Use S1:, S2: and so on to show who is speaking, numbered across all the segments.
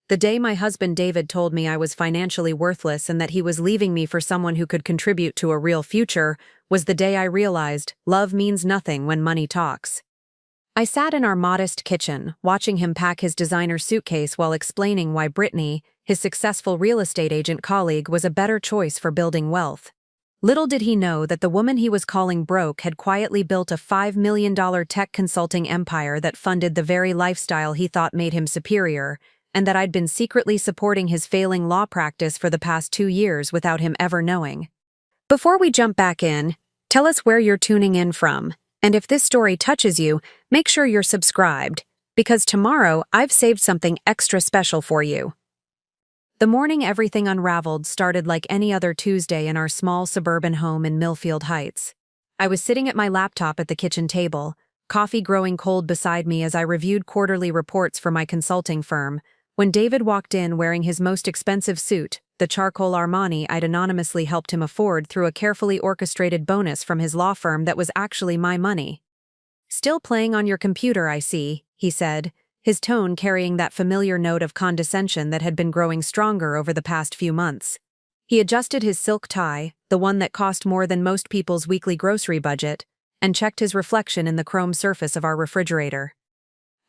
S1: The day my husband David told me I was financially worthless and that he was leaving me for someone who could contribute to a real future was the day I realized love means nothing when money talks. I sat in our modest kitchen, watching him pack his designer suitcase while explaining why Brittany, his successful real estate agent colleague, was a better choice for building wealth. Little did he know that the woman he was calling broke had quietly built a $5 million tech consulting empire that funded the very lifestyle he thought made him superior, and that I'd been secretly supporting his failing law practice for the past 2 years without him ever knowing. Before we jump back in, tell us where you're tuning in from, and if this story touches you, make sure you're subscribed, because tomorrow I've saved something extra special for you. The morning everything unraveled started like any other Tuesday in our small suburban home in Millfield Heights. I was sitting at my laptop at the kitchen table, coffee growing cold beside me as I reviewed quarterly reports for my consulting firm, when David walked in wearing his most expensive suit, the charcoal Armani I'd anonymously helped him afford through a carefully orchestrated bonus from his law firm that was actually my money. "Still playing on your computer, I see," he said, his tone carrying that familiar note of condescension that had been growing stronger over the past few months. He adjusted his silk tie, the one that cost more than most people's weekly grocery budget, and checked his reflection in the chrome surface of our refrigerator.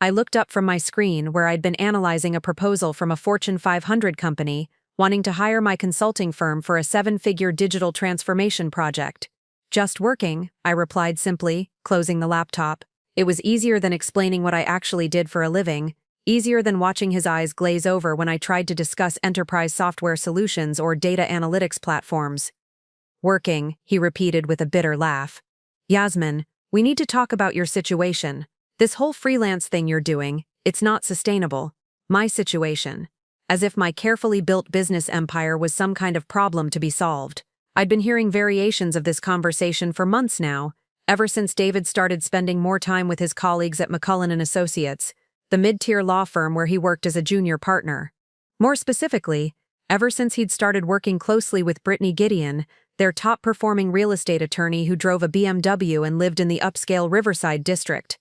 S1: I looked up from my screen where I'd been analyzing a proposal from a Fortune 500 company wanting to hire my consulting firm for a 7-figure digital transformation project. "Just working," I replied simply, closing the laptop. It was easier than explaining what I actually did for a living, easier than watching his eyes glaze over when I tried to discuss enterprise software solutions or data analytics platforms. "Working," he repeated with a bitter laugh. "Yasmin, we need to talk about your situation. This whole freelance thing you're doing, it's not sustainable." My situation. As if my carefully built business empire was some kind of problem to be solved. I'd been hearing variations of this conversation for months now, ever since David started spending more time with his colleagues at McCullen & Associates, the mid-tier law firm where he worked as a junior partner. More specifically, ever since he'd started working closely with Brittany Gideon, their top-performing real estate attorney who drove a BMW and lived in the upscale Riverside district.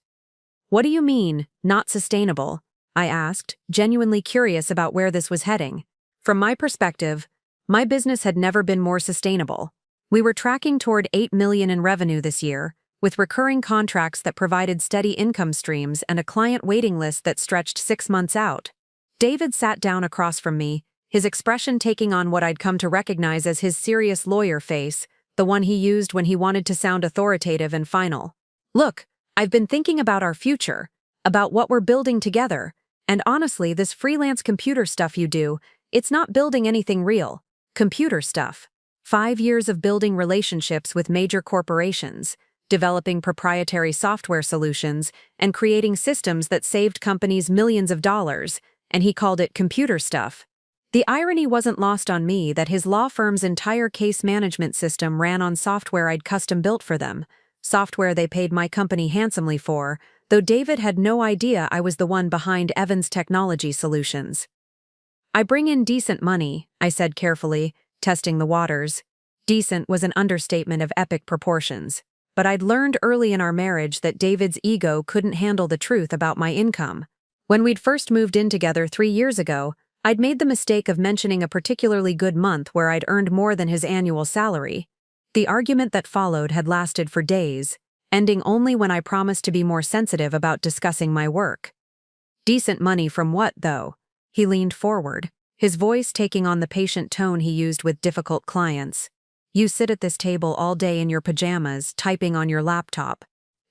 S1: "What do you mean, not sustainable?" I asked, genuinely curious about where this was heading. From my perspective, my business had never been more sustainable. We were tracking toward $8 million in revenue this year, with recurring contracts that provided steady income streams and a client waiting list that stretched 6 months out. David sat down across from me, his expression taking on what I'd come to recognize as his serious lawyer face, the one he used when he wanted to sound authoritative and final. "Look, I've been thinking about our future, about what we're building together, and honestly, this freelance computer stuff you do, it's not building anything real. Computer stuff. 5 years of building relationships with major corporations, developing proprietary software solutions, and creating systems that saved companies millions of dollars, and he called it computer stuff." The irony wasn't lost on me that his law firm's entire case management system ran on software I'd custom built for them, software they paid my company handsomely for, though David had no idea I was the one behind Evans Technology Solutions. "I bring in decent money," I said carefully, testing the waters. Decent was an understatement of epic proportions, but I'd learned early in our marriage that David's ego couldn't handle the truth about my income. When we'd first moved in together 3 years ago, I'd made the mistake of mentioning a particularly good month where I'd earned more than his annual salary. The argument that followed had lasted for days, ending only when I promised to be more sensitive about discussing my work. "Decent money from what, though?" He leaned forward, his voice taking on the patient tone he used with difficult clients. "You sit at this table all day in your pajamas, typing on your laptop.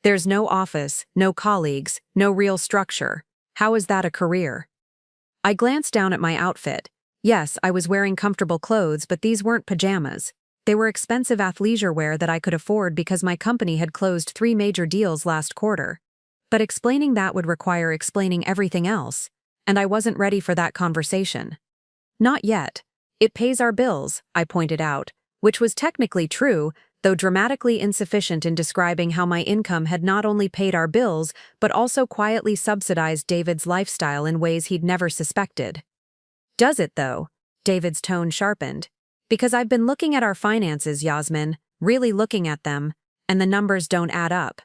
S1: There's no office, no colleagues, no real structure. How is that a career?" I glanced down at my outfit. Yes, I was wearing comfortable clothes, but these weren't pajamas. They were expensive athleisure wear that I could afford because my company had closed 3 major deals last quarter. But explaining that would require explaining everything else, and I wasn't ready for that conversation. "Not yet. It pays our bills," I pointed out, which was technically true, though dramatically insufficient in describing how my income had not only paid our bills but also quietly subsidized David's lifestyle in ways he'd never suspected. "Does it, though?" David's tone sharpened. "Because I've been looking at our finances, Yasmin, really looking at them, and the numbers don't add up."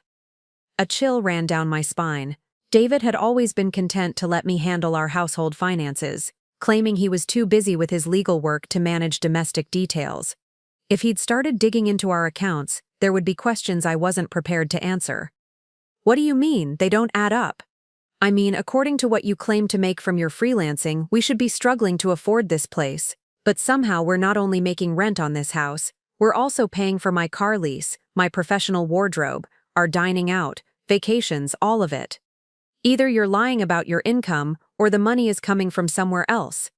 S1: A chill ran down my spine. David had always been content to let me handle our household finances, claiming he was too busy with his legal work to manage domestic details. If he'd started digging into our accounts, there would be questions I wasn't prepared to answer. What do you mean, they don't add up? I mean, according to what you claim to make from your freelancing, we should be struggling to afford this place. But somehow we're not only making rent on this house, we're also paying for my car lease, my professional wardrobe, our dining out, vacations, all of it. Either you're lying about your income, or the money is coming from somewhere else.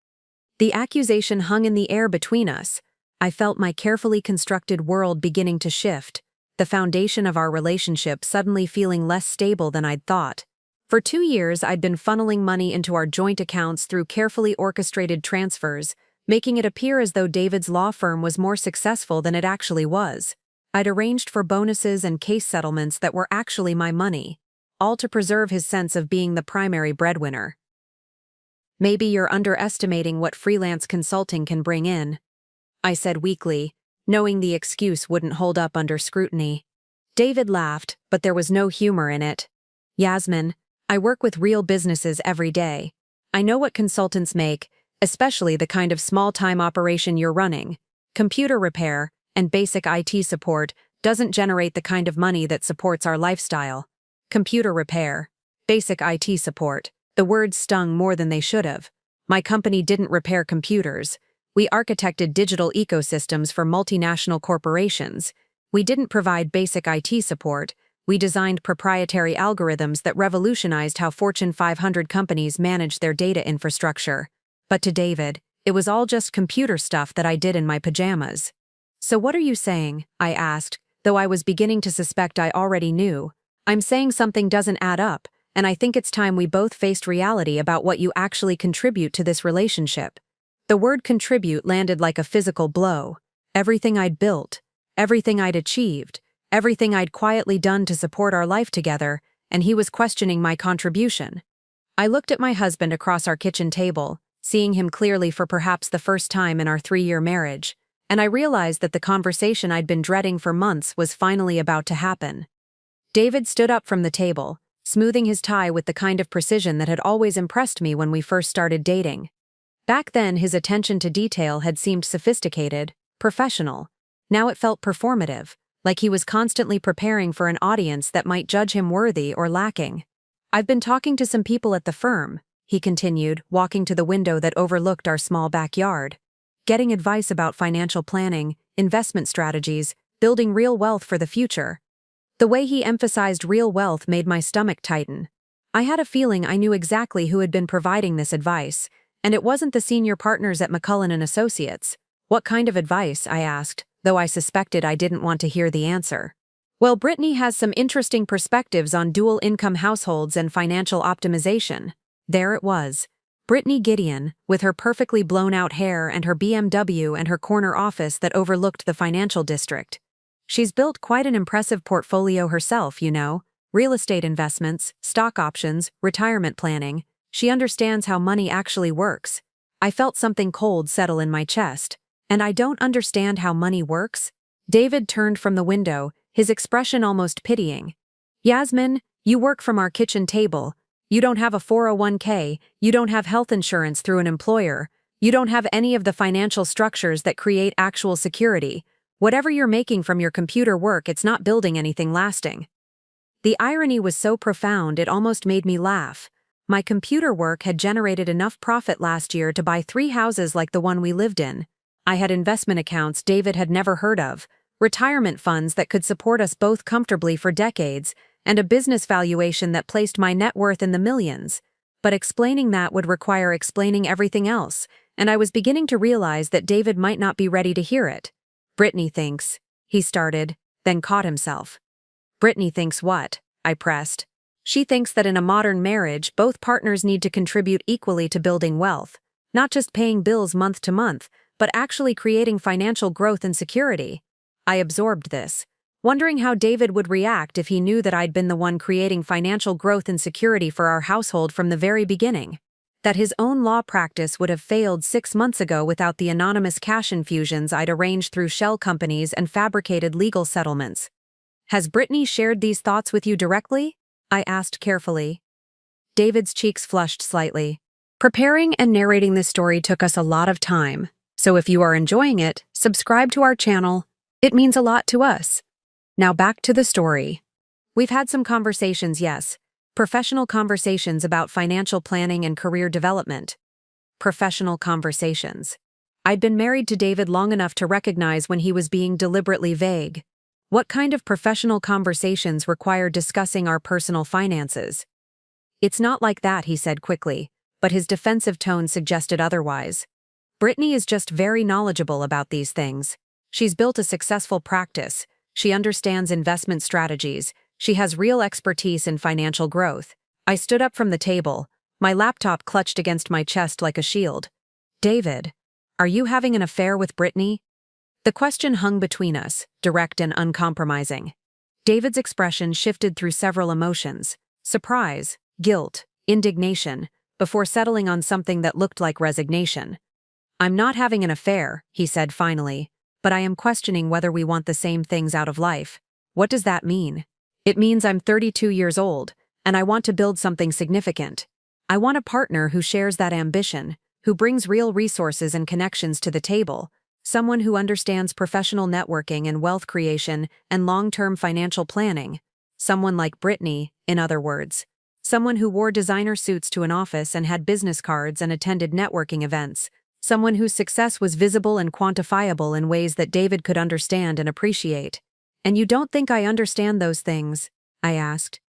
S1: The accusation hung in the air between us. I felt my carefully constructed world beginning to shift, the foundation of our relationship suddenly feeling less stable than I'd thought. For 2 years, I'd been funneling money into our joint accounts through carefully orchestrated transfers, making it appear as though David's law firm was more successful than it actually was. I'd arranged for bonuses and case settlements that were actually my money, all to preserve his sense of being the primary breadwinner. Maybe you're underestimating what freelance consulting can bring in, I said weakly, knowing the excuse wouldn't hold up under scrutiny. David laughed, but there was no humor in it. Yasmin, I work with real businesses every day. I know what consultants make, especially the kind of small-time operation you're running. Computer repair and basic IT support doesn't generate the kind of money that supports our lifestyle. Computer repair, basic IT support. The words stung more than they should have. My company didn't repair computers. We architected digital ecosystems for multinational corporations. We didn't provide basic IT support. We designed proprietary algorithms that revolutionized how Fortune 500 companies manage their data infrastructure. But to David, it was all just computer stuff that I did in my pajamas. So what are you saying? I asked, though I was beginning to suspect I already knew. I'm saying something doesn't add up, and I think it's time we both faced reality about what you actually contribute to this relationship. The word contribute landed like a physical blow. Everything I'd built, everything I'd achieved, everything I'd quietly done to support our life together, and he was questioning my contribution. I looked at my husband across our kitchen table, seeing him clearly for perhaps the first time in our 3-year marriage, and I realized that the conversation I'd been dreading for months was finally about to happen. David stood up from the table, smoothing his tie with the kind of precision that had always impressed me when we first started dating. Back then, his attention to detail had seemed sophisticated, professional. Now it felt performative, like he was constantly preparing for an audience that might judge him worthy or lacking. I've been talking to some people at the firm, he continued, walking to the window that overlooked our small backyard. Getting advice about financial planning, investment strategies, building real wealth for the future. The way he emphasized real wealth made my stomach tighten. I had a feeling I knew exactly who had been providing this advice, and it wasn't the senior partners at McCullen & Associates. What kind of advice? I asked, though I suspected I didn't want to hear the answer. Well, Brittany has some interesting perspectives on dual-income households and financial optimization. There it was. Brittany Gideon, with her perfectly blown-out hair and her BMW and her corner office that overlooked the financial district. She's built quite an impressive portfolio herself, you know. Real estate investments, stock options, retirement planning. She understands how money actually works. I felt something cold settle in my chest. And I don't understand how money works? David turned from the window, his expression almost pitying. Yasmin, you work from our kitchen table. You don't have a 401k, you don't have health insurance through an employer, you don't have any of the financial structures that create actual security. Whatever you're making from your computer work, it's not building anything lasting. The irony was so profound it almost made me laugh. My computer work had generated enough profit last year to buy 3 houses like the one we lived in. I had investment accounts David had never heard of, retirement funds that could support us both comfortably for decades, and a business valuation that placed my net worth in the millions. But explaining that would require explaining everything else, and I was beginning to realize that David might not be ready to hear it. Brittany thinks, he started, then caught himself. Brittany thinks what? I pressed. She thinks that in a modern marriage, both partners need to contribute equally to building wealth, not just paying bills month to month, but actually creating financial growth and security. I absorbed this, wondering how David would react if he knew that I'd been the one creating financial growth and security for our household from the very beginning. That his own law practice would have failed 6 months ago without the anonymous cash infusions I'd arranged through shell companies and fabricated legal settlements. Has Brittany shared these thoughts with you directly? I asked carefully. David's cheeks flushed slightly. Preparing and narrating this story took us a lot of time, so if you are enjoying it, subscribe to our channel. It means a lot to us. Now back to the story. We've had some conversations, yes. Professional conversations about financial planning and career development. Professional conversations. I'd been married to David long enough to recognize when he was being deliberately vague. What kind of professional conversations require discussing our personal finances? It's not like that, he said quickly, but his defensive tone suggested otherwise. Brittany is just very knowledgeable about these things. She's built a successful practice. She understands investment strategies. She has real expertise in financial growth. I stood up from the table, my laptop clutched against my chest like a shield. David, are you having an affair with Brittany? The question hung between us, direct and uncompromising. David's expression shifted through several emotions: surprise, guilt, indignation, before settling on something that looked like resignation. I'm not having an affair, he said finally, but I am questioning whether we want the same things out of life. What does that mean? It means I'm 32 years old, and I want to build something significant. I want a partner who shares that ambition, who brings real resources and connections to the table, someone who understands professional networking and wealth creation and long-term financial planning. Someone like Brittany, in other words. Someone who wore designer suits to an office and had business cards and attended networking events. Someone whose success was visible and quantifiable in ways that David could understand and appreciate. And you don't think I understand those things? I asked.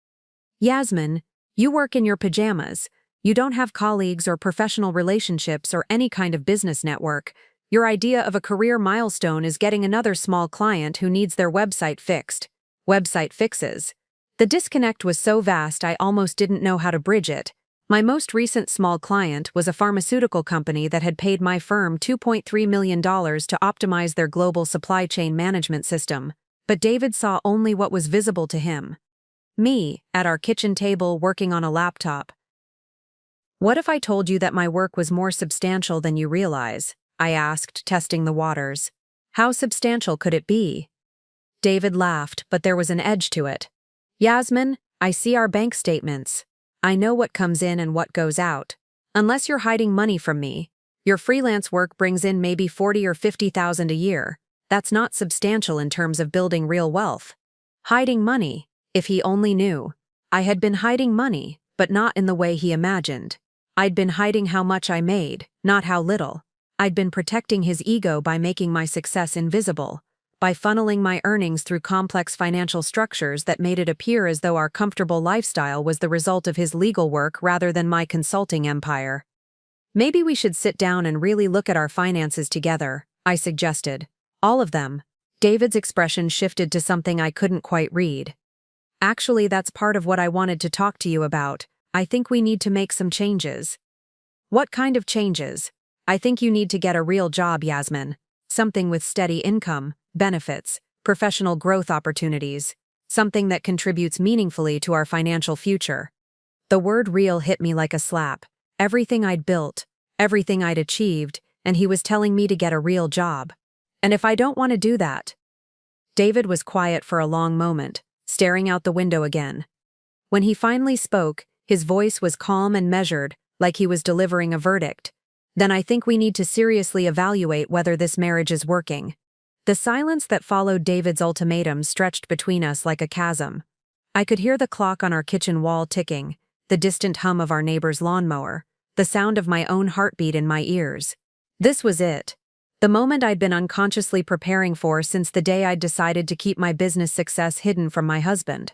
S1: Yasmin, you work in your pajamas. You don't have colleagues or professional relationships or any kind of business network. Your idea of a career milestone is getting another small client who needs their website fixed. Website fixes. The disconnect was so vast I almost didn't know how to bridge it. My most recent small client was a pharmaceutical company that had paid my firm $2.3 million to optimize their global supply chain management system, but David saw only what was visible to him. Me, at our kitchen table working on a laptop. What if I told you that my work was more substantial than you realize? I asked, testing the waters. How substantial could it be? David laughed, but there was an edge to it. Yasmin, I see our bank statements. I know what comes in and what goes out. Unless you're hiding money from me, your freelance work brings in maybe $40,000 or $50,000 a year. That's not substantial in terms of building real wealth. Hiding money, if he only knew. I had been hiding money, but not in the way he imagined. I'd been hiding how much I made, not how little. I'd been protecting his ego by making my success invisible, by funneling my earnings through complex financial structures that made it appear as though our comfortable lifestyle was the result of his legal work rather than my consulting empire. Maybe we should sit down and really look at our finances together, I suggested. All of them. David's expression shifted to something I couldn't quite read. Actually, that's part of what I wanted to talk to you about. I think we need to make some changes. What kind of changes? I think you need to get a real job, Yasmin. Something with steady income, benefits, professional growth opportunities, something that contributes meaningfully to our financial future. The word real hit me like a slap. Everything I'd built, everything I'd achieved, and he was telling me to get a real job. And if I don't want to do that? David was quiet for a long moment, staring out the window again. When he finally spoke, his voice was calm and measured, like he was delivering a verdict. Then I think we need to seriously evaluate whether this marriage is working. The silence that followed David's ultimatum stretched between us like a chasm. I could hear the clock on our kitchen wall ticking, the distant hum of our neighbor's lawnmower, the sound of my own heartbeat in my ears. This was it. The moment I'd been unconsciously preparing for since the day I'd decided to keep my business success hidden from my husband.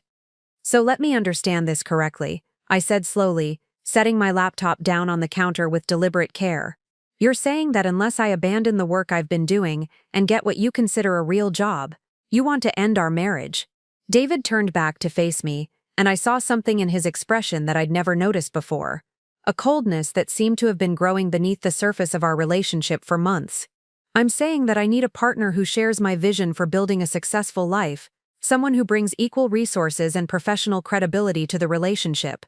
S1: So let me understand this correctly, I said slowly, setting my laptop down on the counter with deliberate care. You're saying that unless I abandon the work I've been doing and get what you consider a real job, you want to end our marriage? David turned back to face me, and I saw something in his expression that I'd never noticed before. A coldness that seemed to have been growing beneath the surface of our relationship for months. I'm saying that I need a partner who shares my vision for building a successful life, someone who brings equal resources and professional credibility to the relationship.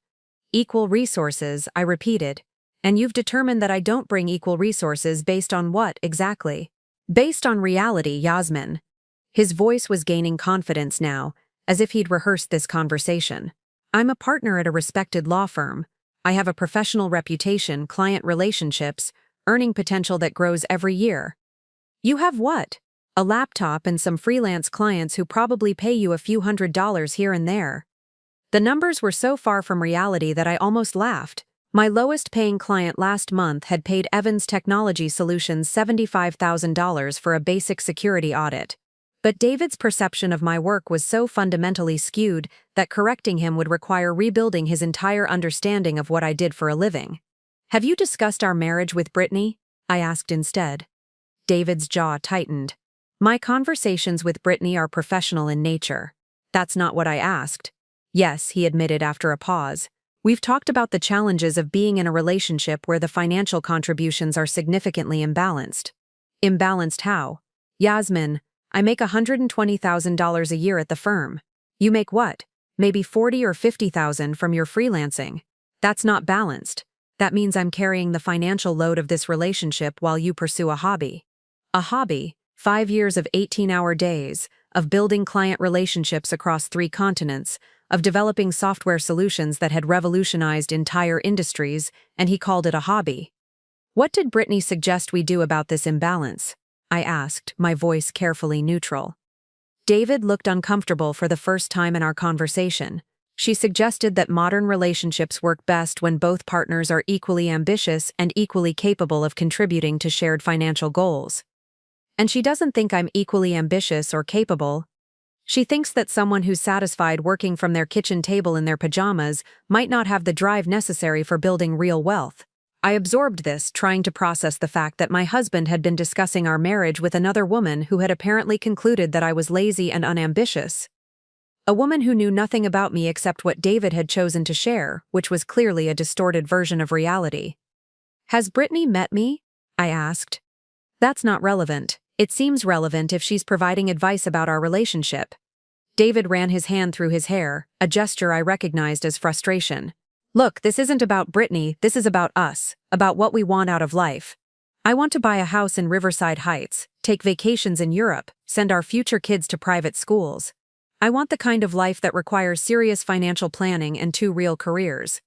S1: Equal resources, I repeated. And you've determined that I don't bring equal resources based on what, exactly? Based on reality, Yasmin. His voice was gaining confidence now, as if he'd rehearsed this conversation. I'm a partner at a respected law firm. I have a professional reputation, client relationships, earning potential that grows every year. You have what? A laptop and some freelance clients who probably pay you a few $100s here and there. The numbers were so far from reality that I almost laughed. My lowest-paying client last month had paid Evans Technology Solutions $75,000 for a basic security audit. But David's perception of my work was so fundamentally skewed that correcting him would require rebuilding his entire understanding of what I did for a living. Have you discussed our marriage with Brittany? I asked instead. David's jaw tightened. My conversations with Brittany are professional in nature. That's not what I asked. Yes, he admitted after a pause. We've talked about the challenges of being in a relationship where the financial contributions are significantly imbalanced. Imbalanced how? Yasmin, I make $120,000 a year at the firm. You make what? Maybe $40,000 or $50,000 from your freelancing. That's not balanced. That means I'm carrying the financial load of this relationship while you pursue a hobby. A hobby, 5 years of 18-hour days, of building client relationships across 3 continents, of developing software solutions that had revolutionized entire industries, and he called it a hobby. What did Brittany suggest we do about this imbalance? I asked, my voice carefully neutral. David looked uncomfortable for the first time in our conversation. She suggested that modern relationships work best when both partners are equally ambitious and equally capable of contributing to shared financial goals. And she doesn't think I'm equally ambitious or capable. She thinks that someone who's satisfied working from their kitchen table in their pajamas might not have the drive necessary for building real wealth. I absorbed this, trying to process the fact that my husband had been discussing our marriage with another woman who had apparently concluded that I was lazy and unambitious. A woman who knew nothing about me except what David had chosen to share, which was clearly a distorted version of reality. Has Brittany met me? I asked. That's not relevant. It seems relevant if she's providing advice about our relationship. David ran his hand through his hair, a gesture I recognized as frustration. Look, this isn't about Brittany, this is about us, about what we want out of life. I want to buy a house in Riverside Heights, take vacations in Europe, send our future kids to private schools. I want the kind of life that requires serious financial planning and 2 real careers.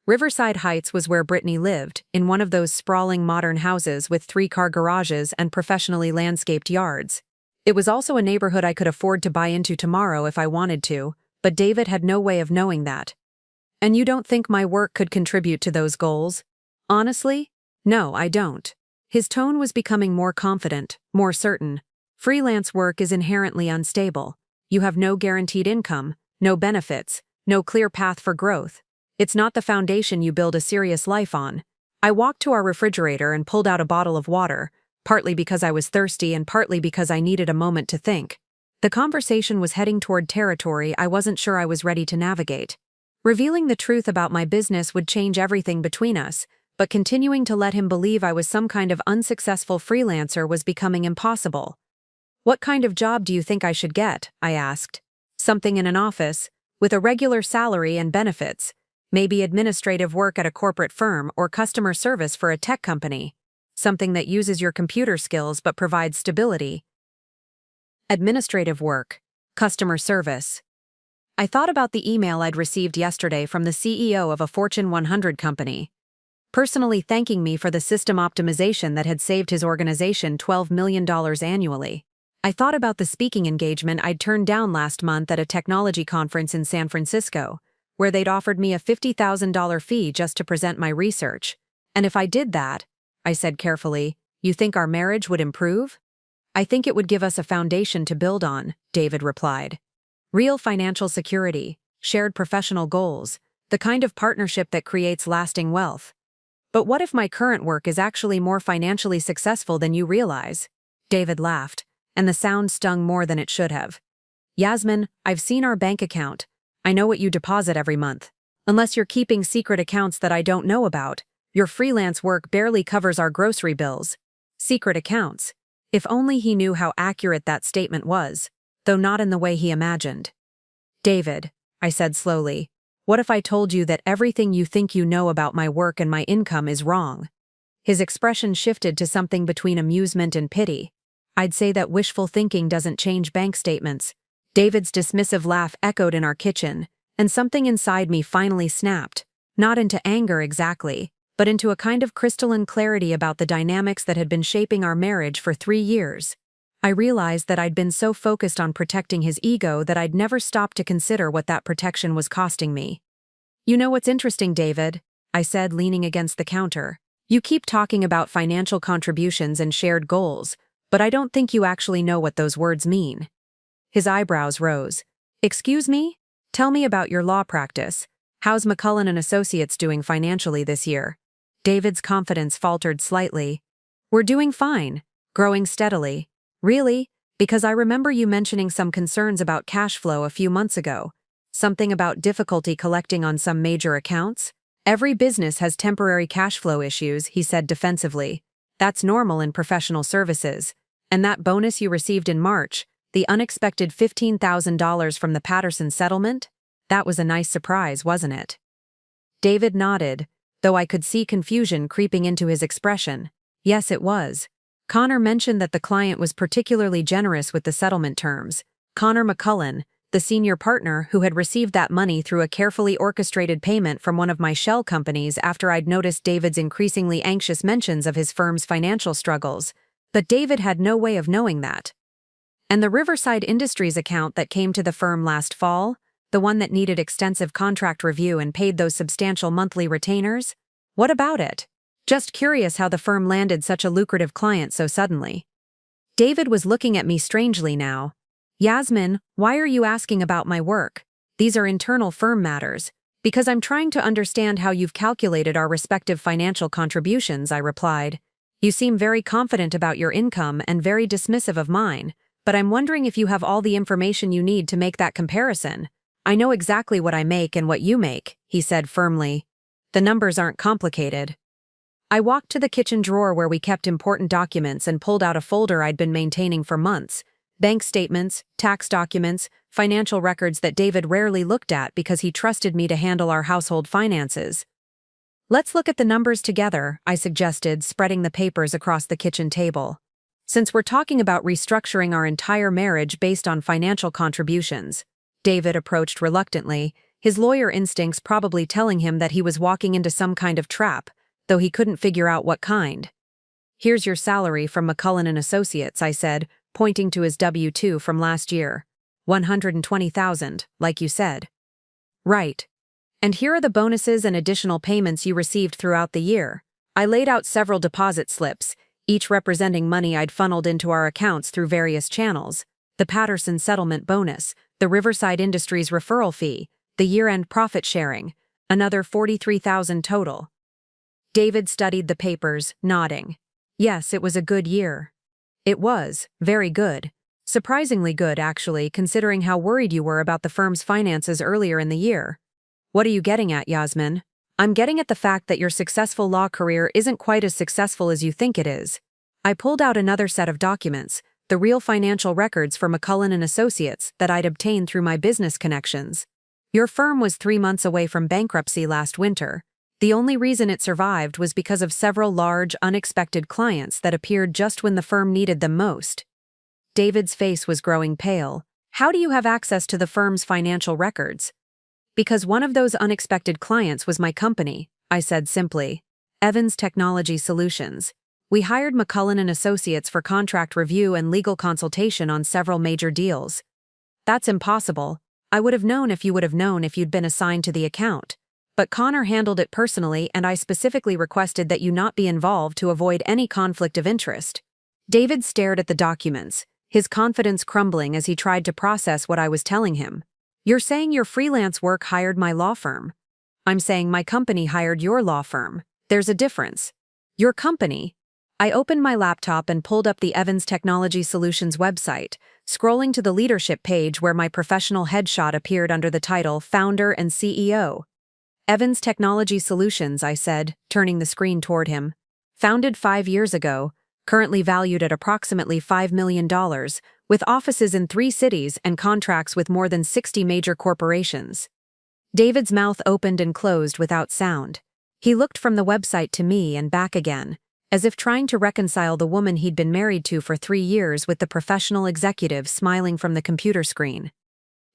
S1: Riverside Heights was where Brittany lived, in one of those sprawling modern houses with 3-car garages and professionally landscaped yards. It was also a neighborhood I could afford to buy into tomorrow if I wanted to, but David had no way of knowing that. And you don't think my work could contribute to those goals? Honestly? No, I don't. His tone was becoming more confident, more certain. Freelance work is inherently unstable. You have no guaranteed income, no benefits, no clear path for growth. It's not the foundation you build a serious life on. I walked to our refrigerator and pulled out a bottle of water, partly because I was thirsty and partly because I needed a moment to think. The conversation was heading toward territory I wasn't sure I was ready to navigate. Revealing the truth about my business would change everything between us, but continuing to let him believe I was some kind of unsuccessful freelancer was becoming impossible. What kind of job do you think I should get? I asked. Something in an office, with a regular salary and benefits. Maybe administrative work at a corporate firm or customer service for a tech company. Something that uses your computer skills but provides stability. Administrative work. Customer service. I thought about the email I'd received yesterday from the CEO of a Fortune 100 company, personally thanking me for the system optimization that had saved his organization $12 million annually. I thought about the speaking engagement I'd turned down last month at a technology conference in San Francisco, where they'd offered me a $50,000 fee just to present my research. And if I did that, I said carefully, you think our marriage would improve? I think it would give us a foundation to build on, David replied. Real financial security, shared professional goals, the kind of partnership that creates lasting wealth. But what if my current work is actually more financially successful than you realize? David laughed, and the sound stung more than it should have. Yasmin, I've seen our bank account. I know what you deposit every month. Unless you're keeping secret accounts that I don't know about, your freelance work barely covers our grocery bills. Secret accounts. If only he knew how accurate that statement was, though not in the way he imagined. David, I said slowly, what if I told you that everything you think you know about my work and my income is wrong? His expression shifted to something between amusement and pity. I'd say that wishful thinking doesn't change bank statements. David's dismissive laugh echoed in our kitchen, and something inside me finally snapped. Not into anger exactly, but into a kind of crystalline clarity about the dynamics that had been shaping our marriage for 3 years. I realized that I'd been so focused on protecting his ego that I'd never stopped to consider what that protection was costing me. "You know what's interesting, David?" I said, leaning against the counter. "You keep talking about financial contributions and shared goals, but I don't think you actually know what those words mean." His eyebrows rose. "Excuse me? Tell me about your law practice. How's McCullen and Associates doing financially this year?" David's confidence faltered slightly. "We're doing fine, growing steadily." "Really? Because I remember you mentioning some concerns about cash flow a few months ago. Something about difficulty collecting on some major accounts?" "Every business has temporary cash flow issues," he said defensively. "That's normal in professional services. And that bonus you received in March, the unexpected $15,000 from the Patterson settlement? That was a nice surprise, wasn't it?" David nodded, though I could see confusion creeping into his expression. "Yes, it was. Connor mentioned that the client was particularly generous with the settlement terms. Connor McCullen, the senior partner who had received that money through a carefully orchestrated payment from one of my shell companies after I'd noticed David's increasingly anxious mentions of his firm's financial struggles. But David had no way of knowing that. And the Riverside Industries account that came to the firm last fall? The one that needed extensive contract review and paid those substantial monthly retainers? What about it? Just curious how the firm landed such a lucrative client so suddenly." David was looking at me strangely now. "Yasmin, why are you asking about my work? These are internal firm matters." "Because I'm trying to understand how you've calculated our respective financial contributions," I replied. "You seem very confident about your income and very dismissive of mine, but I'm wondering if you have all the information you need to make that comparison." "I know exactly what I make and what you make," he said firmly. "The numbers aren't complicated." I walked to the kitchen drawer where we kept important documents and pulled out a folder I'd been maintaining for months. Bank statements, tax documents, financial records that David rarely looked at because he trusted me to handle our household finances. "Let's look at the numbers together," I suggested, spreading the papers across the kitchen table. "Since we're talking about restructuring our entire marriage based on financial contributions." David approached reluctantly, his lawyer instincts probably telling him that he was walking into some kind of trap, though he couldn't figure out what kind. "Here's your salary from McCullen and Associates," I said, pointing to his W-2 from last year. $120,000, like you said." "Right. And here are the bonuses and additional payments you received throughout the year." I laid out several deposit slips, each representing money I'd funneled into our accounts through various channels: the Patterson settlement bonus, the Riverside Industries referral fee, the year-end profit sharing, another $43,000 total. David studied the papers, nodding. "Yes, it was a good year." "It was, very good. Surprisingly good, actually, considering how worried you were about the firm's finances earlier in the year." "What are you getting at, Yasmin?" "I'm getting at the fact that your successful law career isn't quite as successful as you think it is." I pulled out another set of documents, the real financial records for McCullen and Associates that I'd obtained through my business connections. "Your firm was 3 months away from bankruptcy last winter. The only reason it survived was because of several large, unexpected clients that appeared just when the firm needed them most." David's face was growing pale. "How do you have access to the firm's financial records?" "Because one of those unexpected clients was my company," I said simply. "Evans Technology Solutions. We hired McCullen and Associates for contract review and legal consultation on several major deals." "That's impossible. I would have known if you would have known if you'd been assigned to the account. But Connor handled it personally, and I specifically requested that you not be involved to avoid any conflict of interest." David stared at the documents, his confidence crumbling as he tried to process what I was telling him. "You're saying your freelance work hired my law firm." "I'm saying my company hired your law firm. There's a difference." "Your company?" I opened my laptop and pulled up the Evans Technology Solutions website, scrolling to the leadership page where my professional headshot appeared under the title Founder and CEO. "Evans Technology Solutions," I said, turning the screen toward him. "Founded 5 years ago, currently valued at approximately $5 million, with offices in 3 cities and contracts with more than 60 major corporations." David's mouth opened and closed without sound. He looked from the website to me and back again, as if trying to reconcile the woman he'd been married to for 3 years with the professional executive smiling from the computer screen.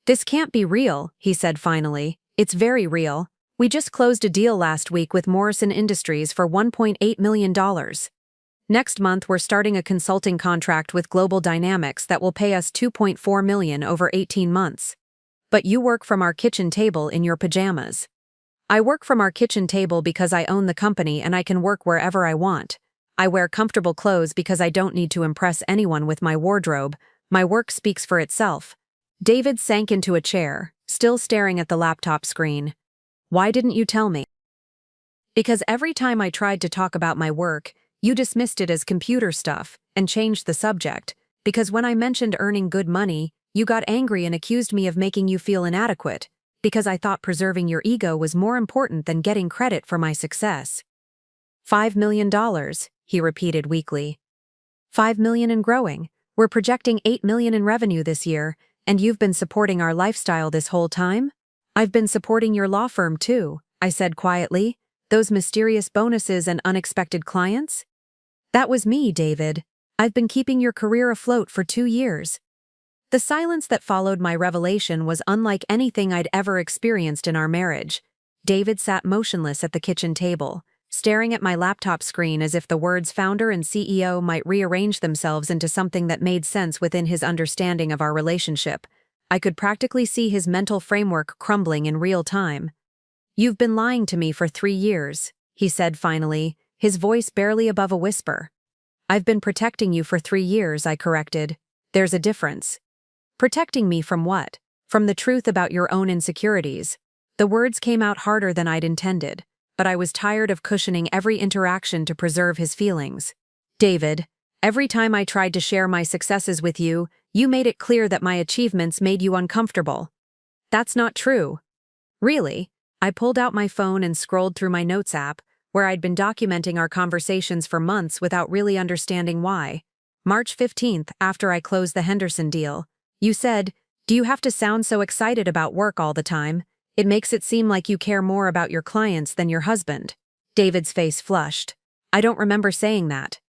S1: "This can't be real," he said finally. "It's very real. We just closed a deal last week with Morrison Industries for $1.8 million. Next month, we're starting a consulting contract with Global Dynamics that will pay us $2.4 million over 18 months. But you work from our kitchen table in your pajamas. I work from our kitchen table because I own the company and I can work wherever I want. I wear comfortable clothes because I don't need to impress anyone with my wardrobe. My work speaks for itself. David sank into a chair, still staring at the laptop screen. Why didn't you tell me? Because every time I tried to talk about my work, you dismissed it as computer stuff and changed the subject. Because when I mentioned earning good money, you got angry and accused me of making you feel inadequate. Because I thought preserving your ego was more important than getting credit for my success. $5 million, he repeated weakly. $5 million and growing. We're projecting $8 million in revenue this year, and you've been supporting our lifestyle this whole time? I've been supporting your law firm too, I said quietly. Those mysterious bonuses and unexpected clients? That was me, David. I've been keeping your career afloat for 2 years. The silence that followed my revelation was unlike anything I'd ever experienced in our marriage. David sat motionless at the kitchen table, staring at my laptop screen as if the words founder and CEO might rearrange themselves into something that made sense within his understanding of our relationship. I could practically see his mental framework crumbling in real time. You've been lying to me for 3 years, he said finally, his voice barely above a whisper. I've been protecting you for 3 years, I corrected. There's a difference. Protecting me from what? From the truth about your own insecurities. The words came out harder than I'd intended, but I was tired of cushioning every interaction to preserve his feelings. David, every time I tried to share my successes with you, you made it clear that my achievements made you uncomfortable. That's not true. Really? I pulled out my phone and scrolled through my notes app, where I'd been documenting our conversations for months without really understanding why. March 15th, after I closed the Henderson deal, you said, "Do you have to sound so excited about work all the time? It makes it seem like you care more about your clients than your husband." David's face flushed. I don't remember saying that.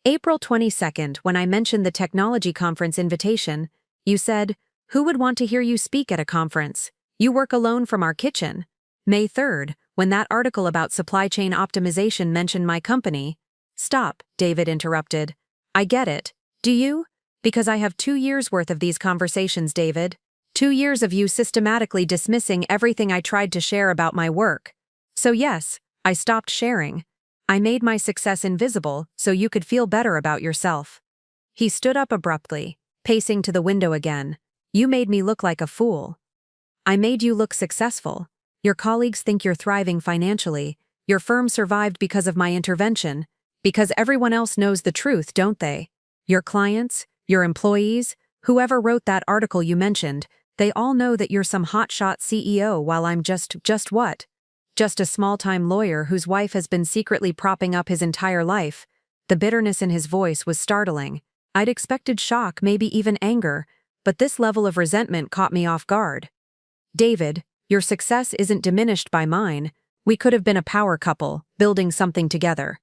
S1: April 22nd, when I mentioned the technology conference invitation, you said, "Who would want to hear you speak at a conference? You work alone from our kitchen." May 3rd, when that article about supply chain optimization mentioned my company. Stop, David interrupted. I get it. Do you? Because I have 2 years' worth of these conversations, David. 2 years of you systematically dismissing everything I tried to share about my work. So yes, I stopped sharing. I made my success invisible so you could feel better about yourself. He stood up abruptly, pacing to the window again. You made me look like a fool. I made you look successful. Your colleagues think you're thriving financially. Your firm survived because of my intervention. Because everyone else knows the truth, don't they? Your clients, your employees, whoever wrote that article you mentioned, they all know that you're some hotshot CEO while I'm just what? Just a small-time lawyer whose wife has been secretly propping up his entire life. The bitterness in his voice was startling. I'd expected shock, maybe even anger, but this level of resentment caught me off guard. David, your success isn't diminished by mine. We could have been a power couple, building something together.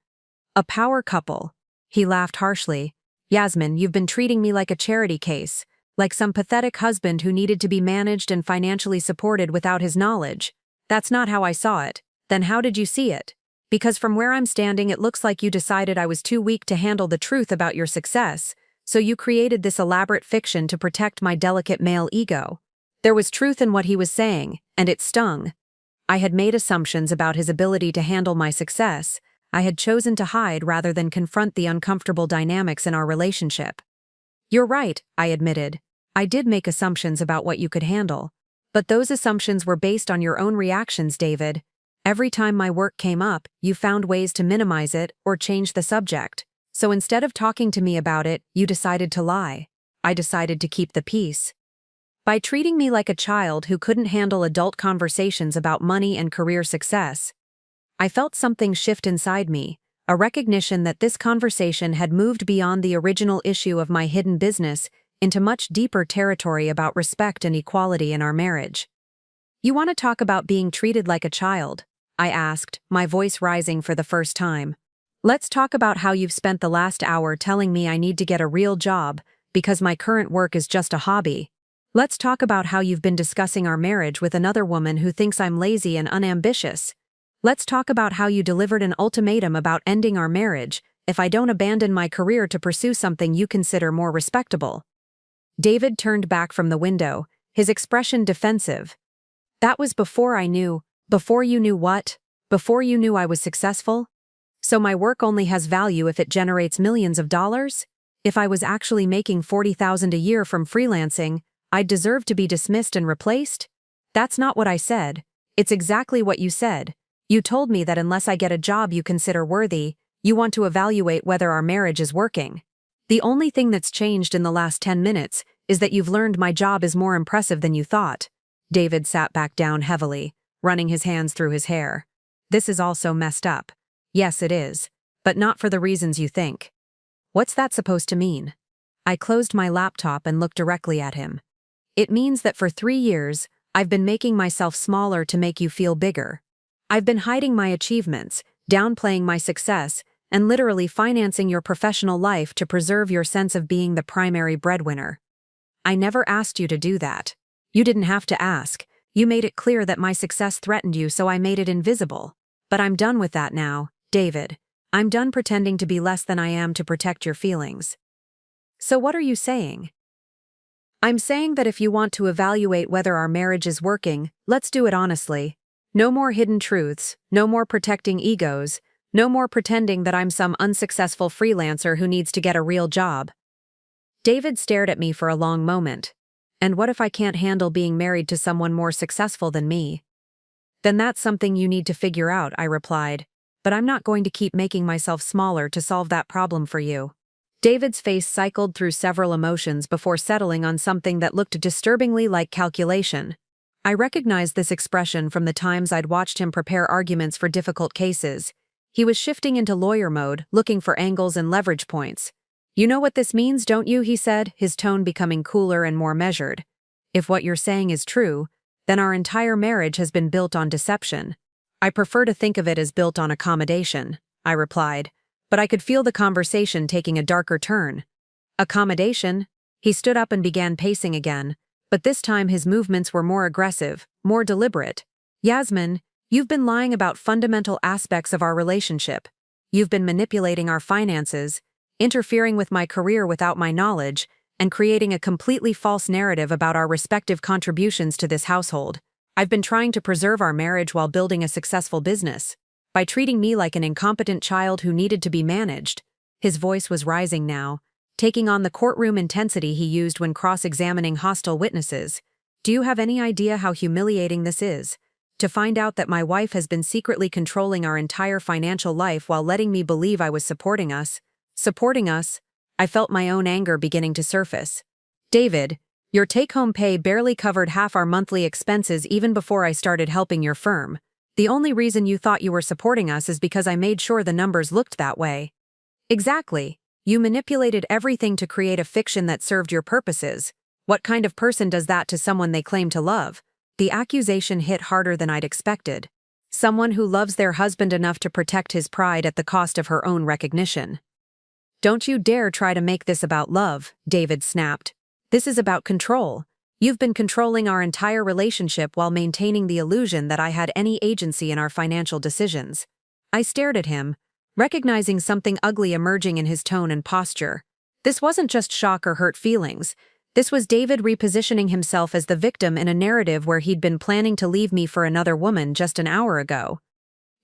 S1: A power couple. He laughed harshly. Yasmin, you've been treating me like a charity case, like some pathetic husband who needed to be managed and financially supported without his knowledge. That's not how I saw it. Then how did you see it? Because from where I'm standing, it looks like you decided I was too weak to handle the truth about your success, so you created this elaborate fiction to protect my delicate male ego. There was truth in what he was saying, and it stung. I had made assumptions about his ability to handle my success. I had chosen to hide rather than confront the uncomfortable dynamics in our relationship. You're right, I admitted. I did make assumptions about what you could handle. But those assumptions were based on your own reactions, David. Every time my work came up, you found ways to minimize it or change the subject. So instead of talking to me about it, you decided to lie. I decided to keep the peace. By treating me like a child who couldn't handle adult conversations about money and career success, I felt something shift inside me, a recognition that this conversation had moved beyond the original issue of my hidden business into much deeper territory about respect and equality in our marriage. You want to talk about being treated like a child? I asked, my voice rising for the first time. Let's talk about how you've spent the last hour telling me I need to get a real job because my current work is just a hobby. Let's talk about how you've been discussing our marriage with another woman who thinks I'm lazy and unambitious. Let's talk about how you delivered an ultimatum about ending our marriage if I don't abandon my career to pursue something you consider more respectable. David turned back from the window, his expression defensive. That was before I knew. Before you knew what? Before you knew I was successful? So my work only has value if it generates millions of dollars? If I was actually making $40,000 a year from freelancing, I'd deserve to be dismissed and replaced? That's not what I said. It's exactly what you said. You told me that unless I get a job you consider worthy, you want to evaluate whether our marriage is working. The only thing that's changed in the last 10 minutes is that you've learned my job is more impressive than you thought. David sat back down heavily, running his hands through his hair. This is all so messed up. Yes, it is. But not for the reasons you think. What's that supposed to mean? I closed my laptop and looked directly at him. It means that for 3 years, I've been making myself smaller to make you feel bigger. I've been hiding my achievements, downplaying my success, and literally financing your professional life to preserve your sense of being the primary breadwinner. I never asked you to do that. You didn't have to ask. You made it clear that my success threatened you, so I made it invisible. But I'm done with that now, David. I'm done pretending to be less than I am to protect your feelings. So what are you saying? I'm saying that if you want to evaluate whether our marriage is working, let's do it honestly. No more hidden truths, no more protecting egos, no more pretending that I'm some unsuccessful freelancer who needs to get a real job. David stared at me for a long moment. And what if I can't handle being married to someone more successful than me? Then that's something you need to figure out, I replied. But I'm not going to keep making myself smaller to solve that problem for you. David's face cycled through several emotions before settling on something that looked disturbingly like calculation. I recognized this expression from the times I'd watched him prepare arguments for difficult cases. He was shifting into lawyer mode, looking for angles and leverage points. You know what this means, don't you? He said, his tone becoming cooler and more measured. If what you're saying is true, then our entire marriage has been built on deception. I prefer to think of it as built on accommodation, I replied, but I could feel the conversation taking a darker turn. Accommodation? He stood up and began pacing again, but this time his movements were more aggressive, more deliberate. Yasmin, you've been lying about fundamental aspects of our relationship. You've been manipulating our finances, interfering with my career without my knowledge, and creating a completely false narrative about our respective contributions to this household. I've been trying to preserve our marriage while building a successful business. By treating me like an incompetent child who needed to be managed. His voice was rising now, taking on the courtroom intensity he used when cross-examining hostile witnesses. Do you have any idea how humiliating this is? To find out that my wife has been secretly controlling our entire financial life while letting me believe I was supporting us. Supporting us? I felt my own anger beginning to surface. David, your take-home pay barely covered half our monthly expenses even before I started helping your firm. The only reason you thought you were supporting us is because I made sure the numbers looked that way. Exactly. You manipulated everything to create a fiction that served your purposes. What kind of person does that to someone they claim to love? The accusation hit harder than I'd expected. Someone who loves their husband enough to protect his pride at the cost of her own recognition. Don't you dare try to make this about love, David snapped. This is about control. You've been controlling our entire relationship while maintaining the illusion that I had any agency in our financial decisions. I stared at him, recognizing something ugly emerging in his tone and posture. This wasn't just shock or hurt feelings. This was David repositioning himself as the victim in a narrative where he'd been planning to leave me for another woman just an hour ago.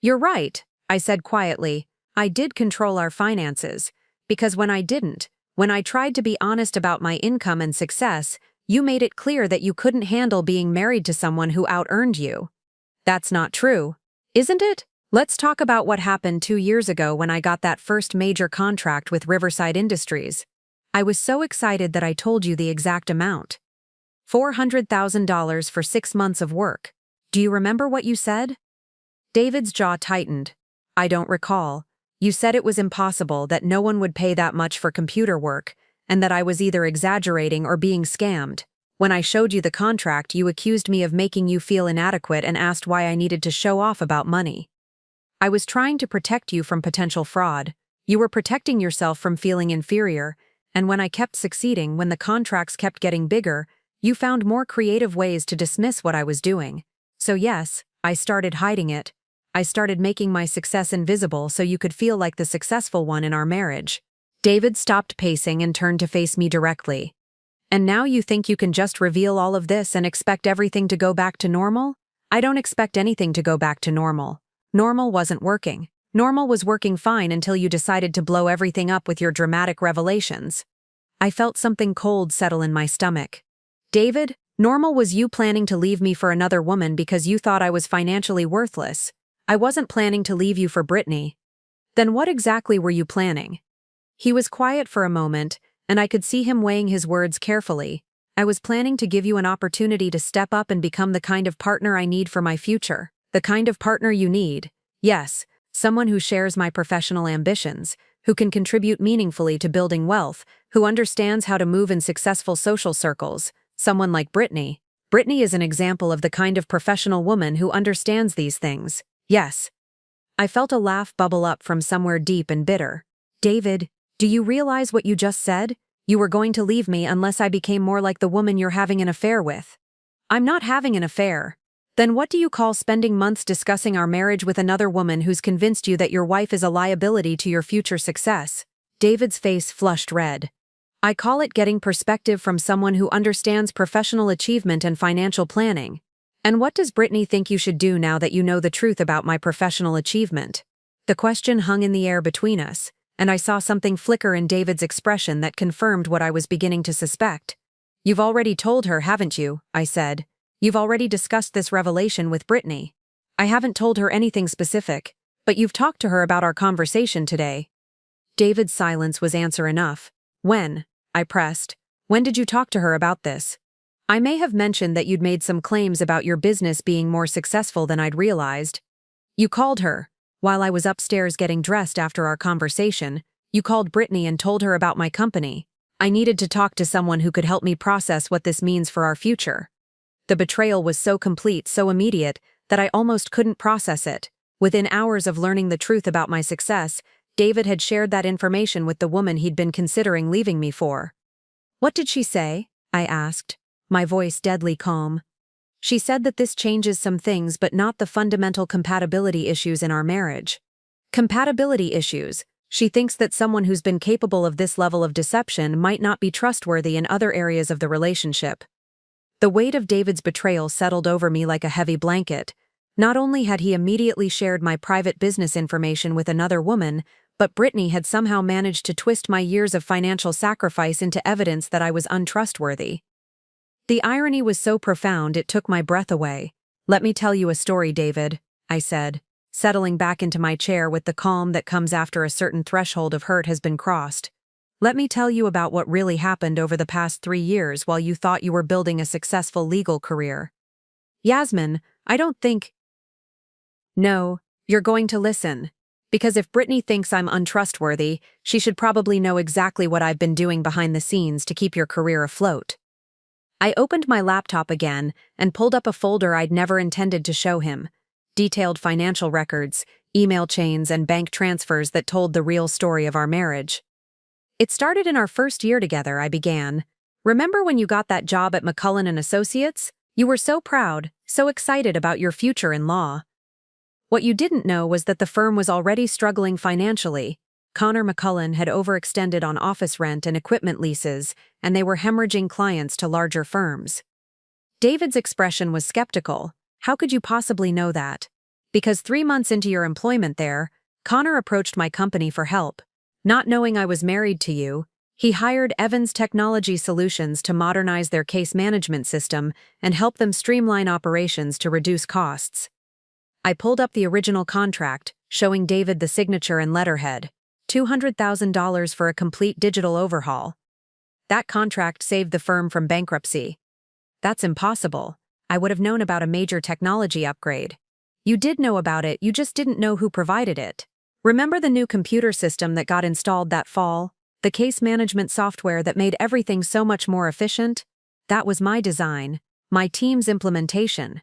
S1: You're right, I said quietly. I did control our finances. Because when I didn't, when I tried to be honest about my income and success, you made it clear that you couldn't handle being married to someone who out-earned you. That's not true, isn't it? Let's talk about what happened 2 years ago when I got that first major contract with Riverside Industries. I was so excited that I told you the exact amount. $400,000 for 6 months of work. Do you remember what you said? David's jaw tightened. I don't recall. You said it was impossible, that no one would pay that much for computer work, and that I was either exaggerating or being scammed. When I showed you the contract, you accused me of making you feel inadequate and asked why I needed to show off about money. I was trying to protect you from potential fraud. You were protecting yourself from feeling inferior, and when I kept succeeding, when the contracts kept getting bigger, You found more creative ways to dismiss what I was doing. So yes, I started hiding it. I started making my success invisible so you could feel like the successful one in our marriage. David stopped pacing and turned to face me directly. And now you think you can just reveal all of this and expect everything to go back to normal? I don't expect anything to go back to normal. Normal wasn't working. Normal was working fine until you decided to blow everything up with your dramatic revelations. I felt something cold settle in my stomach. David, normal was you planning to leave me for another woman because you thought I was financially worthless. I wasn't planning to leave you for Brittany. Then what exactly were you planning? He was quiet for a moment, and I could see him weighing his words carefully. I was planning to give you an opportunity to step up and become the kind of partner I need for my future. The kind of partner you need. Yes, someone who shares my professional ambitions, who can contribute meaningfully to building wealth, who understands how to move in successful social circles. Someone like Brittany. Brittany is an example of the kind of professional woman who understands these things. Yes. I felt a laugh bubble up from somewhere deep and bitter. David, do you realize what you just said? You were going to leave me unless I became more like the woman you're having an affair with. I'm not having an affair. Then what do you call spending months discussing our marriage with another woman who's convinced you that your wife is a liability to your future success? David's face flushed red. I call it getting perspective from someone who understands professional achievement and financial planning. And what does Brittany think you should do now that you know the truth about my professional achievement? The question hung in the air between us, and I saw something flicker in David's expression that confirmed what I was beginning to suspect. You've already told her, haven't you? I said. You've already discussed this revelation with Brittany. I haven't told her anything specific, but you've talked to her about our conversation today. David's silence was answer enough. When? I pressed. When did you talk to her about this? I may have mentioned that you'd made some claims about your business being more successful than I'd realized. You called her. While I was upstairs getting dressed after our conversation, you called Brittany and told her about my company. I needed to talk to someone who could help me process what this means for our future. The betrayal was so complete, so immediate, that I almost couldn't process it. Within hours of learning the truth about my success, David had shared that information with the woman he'd been considering leaving me for. What did she say? I asked, my voice deadly calm. She said that this changes some things but not the fundamental compatibility issues in our marriage. Compatibility issues. She thinks that someone who's been capable of this level of deception might not be trustworthy in other areas of the relationship. The weight of David's betrayal settled over me like a heavy blanket. Not only had he immediately shared my private business information with another woman, but Brittany had somehow managed to twist my years of financial sacrifice into evidence that I was untrustworthy. The irony was so profound it took my breath away. Let me tell you a story, David, I said, settling back into my chair with the calm that comes after a certain threshold of hurt has been crossed. Let me tell you about what really happened over the past 3 years while you thought you were building a successful legal career. Yasmin, I don't think... No, you're going to listen. Because if Brittany thinks I'm untrustworthy, she should probably know exactly what I've been doing behind the scenes to keep your career afloat. I opened my laptop again and pulled up a folder I'd never intended to show him. Detailed financial records, email chains, and bank transfers that told the real story of our marriage. It started in our first year together, I began. Remember when you got that job at McCullen & Associates? You were so proud, so excited about your future in law. What you didn't know was that the firm was already struggling financially. Connor McCullen had overextended on office rent and equipment leases, and they were hemorrhaging clients to larger firms. David's expression was skeptical. How could you possibly know that? Because 3 months into your employment there, Connor approached my company for help. Not knowing I was married to you, he hired Evans Technology Solutions to modernize their case management system and help them streamline operations to reduce costs. I pulled up the original contract, showing David the signature and letterhead. $200,000 for a complete digital overhaul. That contract saved the firm from bankruptcy. That's impossible. I would have known about a major technology upgrade. You did know about it, you just didn't know who provided it. Remember the new computer system that got installed that fall? The case management software that made everything so much more efficient? That was my design, my team's implementation.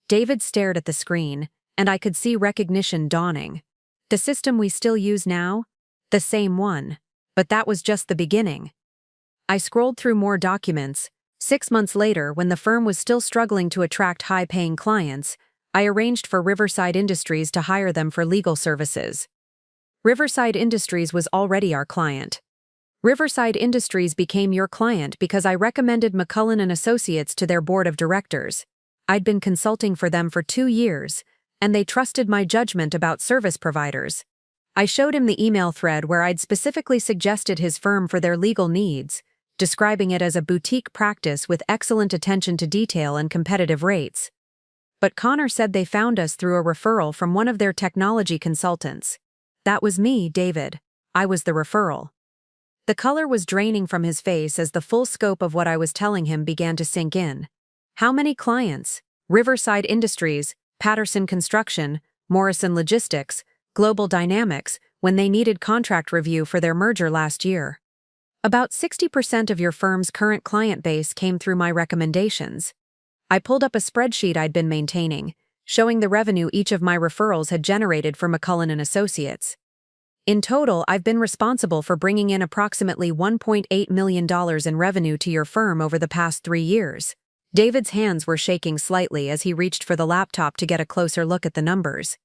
S1: David stared at the screen, and I could see recognition dawning. The system we still use now? The same one. But that was just the beginning. I scrolled through more documents, 6 months later, when the firm was still struggling to attract high-paying clients, I arranged for Riverside Industries to hire them for legal services. Riverside Industries was already our client. Riverside Industries became your client because I recommended McCullen & Associates to their board of directors. I'd been consulting for them for 2 years, and they trusted my judgment about service providers. I showed him the email thread where I'd specifically suggested his firm for their legal needs, describing it as a boutique practice with excellent attention to detail and competitive rates. But Connor said they found us through a referral from one of their technology consultants. That was me, David. I was the referral. The color was draining from his face as the full scope of what I was telling him began to sink in. How many clients? Riverside Industries, Patterson Construction, Morrison Logistics, Global Dynamics, when they needed contract review for their merger last year. About 60% of your firm's current client base came through my recommendations. I pulled up a spreadsheet I'd been maintaining, showing the revenue each of my referrals had generated for McCullen & Associates. In total, I've been responsible for bringing in approximately $1.8 million in revenue to your firm over the past 3 years. David's hands were shaking slightly as he reached for the laptop to get a closer look at the numbers.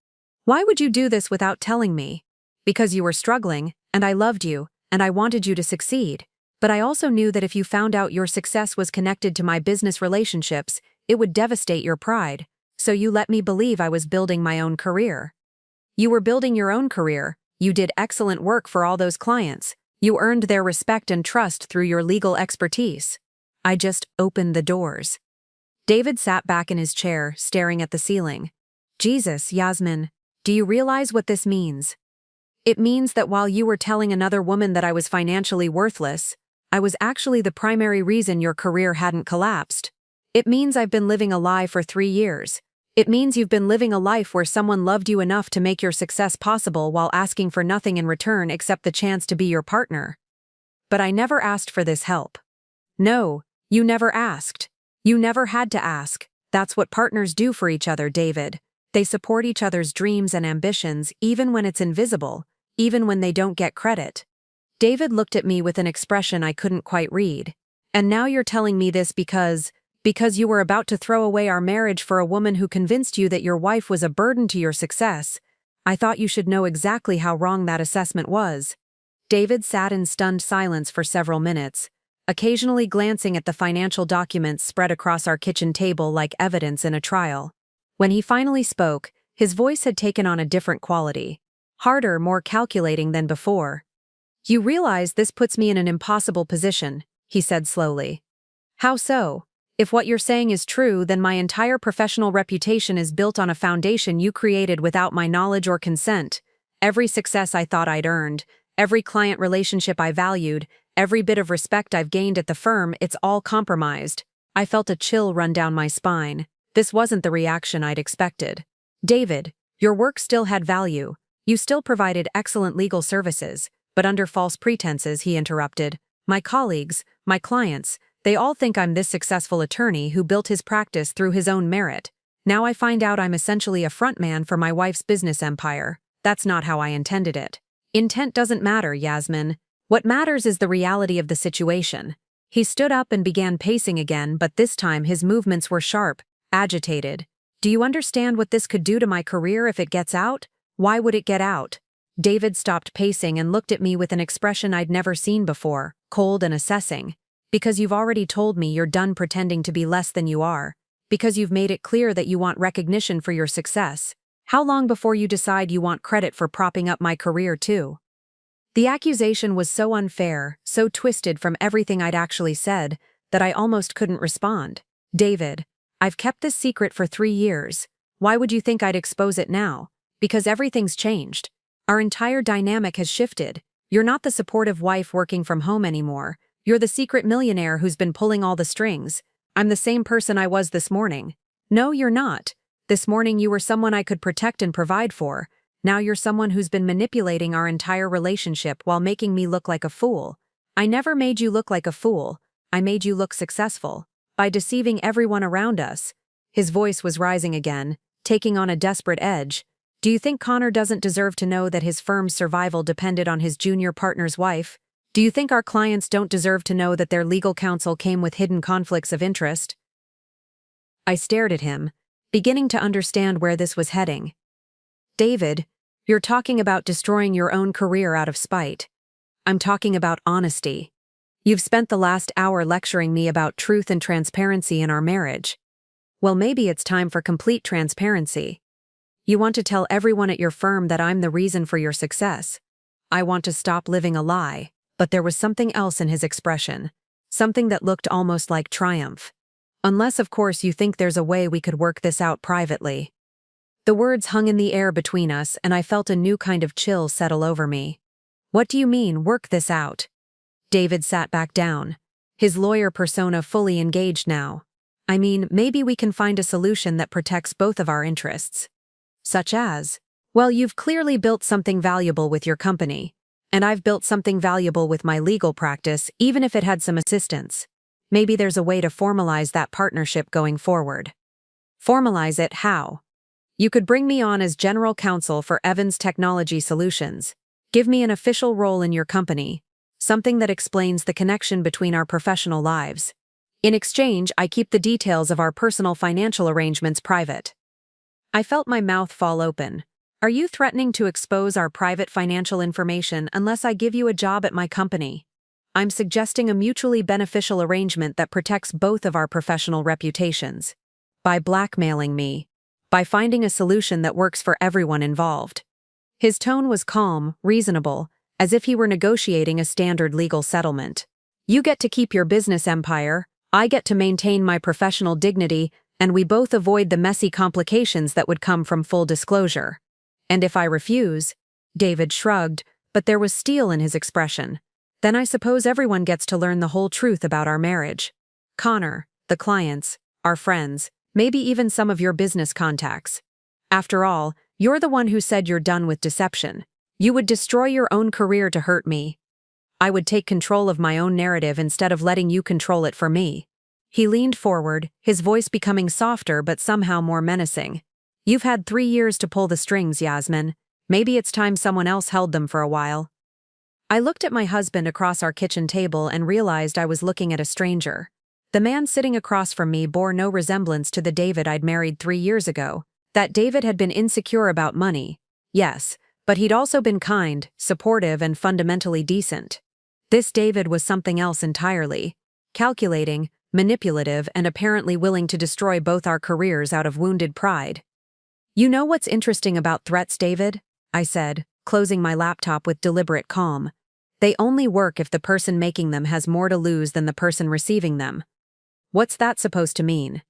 S1: Why would you do this without telling me? Because you were struggling, and I loved you, and I wanted you to succeed. But I also knew that if you found out your success was connected to my business relationships, it would devastate your pride. So you let me believe I was building my own career. You were building your own career. You did excellent work for all those clients. You earned their respect and trust through your legal expertise. I just opened the doors. David sat back in his chair, staring at the ceiling. Jesus, Yasmin, do you realize what this means? It means that while you were telling another woman that I was financially worthless, I was actually the primary reason your career hadn't collapsed. It means I've been living a lie for 3 years. It means you've been living a life where someone loved you enough to make your success possible while asking for nothing in return except the chance to be your partner. But I never asked for this help. No, you never asked. You never had to ask. That's what partners do for each other, David. They support each other's dreams and ambitions even when it's invisible, even when they don't get credit. David looked at me with an expression I couldn't quite read. And now you're telling me this because you were about to throw away our marriage for a woman who convinced you that your wife was a burden to your success. I thought you should know exactly how wrong that assessment was. David sat in stunned silence for several minutes, occasionally glancing at the financial documents spread across our kitchen table like evidence in a trial. When he finally spoke, his voice had taken on a different quality. Harder, more calculating than before. You realize this puts me in an impossible position, he said slowly. How so? If what you're saying is true, then my entire professional reputation is built on a foundation you created without my knowledge or consent. Every success I thought I'd earned, every client relationship I valued, every bit of respect I've gained at the firm, it's all compromised. I felt a chill run down my spine. This wasn't the reaction I'd expected. David, your work still had value. You still provided excellent legal services, but under false pretenses, he interrupted. My colleagues, my clients, they all think I'm this successful attorney who built his practice through his own merit. Now I find out I'm essentially a frontman for my wife's business empire. That's not how I intended it. Intent doesn't matter, Yasmin. What matters is the reality of the situation. He stood up and began pacing again, but this time his movements were sharp, agitated. Do you understand what this could do to my career if it gets out? Why would it get out? David stopped pacing and looked at me with an expression I'd never seen before, cold and assessing. Because you've already told me you're done pretending to be less than you are. Because you've made it clear that you want recognition for your success. How long before you decide you want credit for propping up my career too? The accusation was so unfair, so twisted from everything I'd actually said, that I almost couldn't respond. David, I've kept this secret for 3 years. Why would you think I'd expose it now? Because everything's changed. Our entire dynamic has shifted. You're not the supportive wife working from home anymore. You're the secret millionaire who's been pulling all the strings. I'm the same person I was this morning. No, you're not. This morning you were someone I could protect and provide for. Now you're someone who's been manipulating our entire relationship while making me look like a fool. I never made you look like a fool. I made you look successful. By deceiving everyone around us. His voice was rising again, taking on a desperate edge. Do you think Connor doesn't deserve to know that his firm's survival depended on his junior partner's wife? Do you think our clients don't deserve to know that their legal counsel came with hidden conflicts of interest? I stared at him, beginning to understand where this was heading. David, you're talking about destroying your own career out of spite. I'm talking about honesty. You've spent the last hour lecturing me about truth and transparency in our marriage. Well, maybe it's time for complete transparency. You want to tell everyone at your firm that I'm the reason for your success. I want to stop living a lie, but there was something else in his expression, something that looked almost like triumph. Unless, of course, you think there's a way we could work this out privately. The words hung in the air between us, and I felt a new kind of chill settle over me. What do you mean, work this out? David sat back down, his lawyer persona fully engaged now. I mean, maybe we can find a solution that protects both of our interests. Such as, well, you've clearly built something valuable with your company, and I've built something valuable with my legal practice, even if it had some assistance. Maybe there's a way to formalize that partnership going forward. Formalize it how? You could bring me on as general counsel for Evans Technology Solutions. Give me an official role in your company, something that explains the connection between our professional lives. In exchange, I keep the details of our personal financial arrangements private. I felt my mouth fall open. Are you threatening to expose our private financial information unless I give you a job at my company? I'm suggesting a mutually beneficial arrangement that protects both of our professional reputations. By blackmailing me. By finding a solution that works for everyone involved. His tone was calm, reasonable, as if he were negotiating a standard legal settlement. You get to keep your business empire, I get to maintain my professional dignity, and we both avoid the messy complications that would come from full disclosure. And if I refuse? David shrugged, but there was steel in his expression. Then I suppose everyone gets to learn the whole truth about our marriage. Connor, the clients, our friends, maybe even some of your business contacts. After all, you're the one who said you're done with deception. You would destroy your own career to hurt me. I would take control of my own narrative instead of letting you control it for me. He leaned forward, his voice becoming softer but somehow more menacing. You've had 3 years to pull the strings, Yasmin. Maybe it's time someone else held them for a while. I looked at my husband across our kitchen table and realized I was looking at a stranger. The man sitting across from me bore no resemblance to the David I'd married 3 years ago. That David had been insecure about money. Yes, but he'd also been kind, supportive, and fundamentally decent. This David was something else entirely. Calculating, manipulative, and apparently willing to destroy both our careers out of wounded pride. You know what's interesting about threats, David? I said, closing my laptop with deliberate calm. They only work if the person making them has more to lose than the person receiving them. What's that supposed to mean?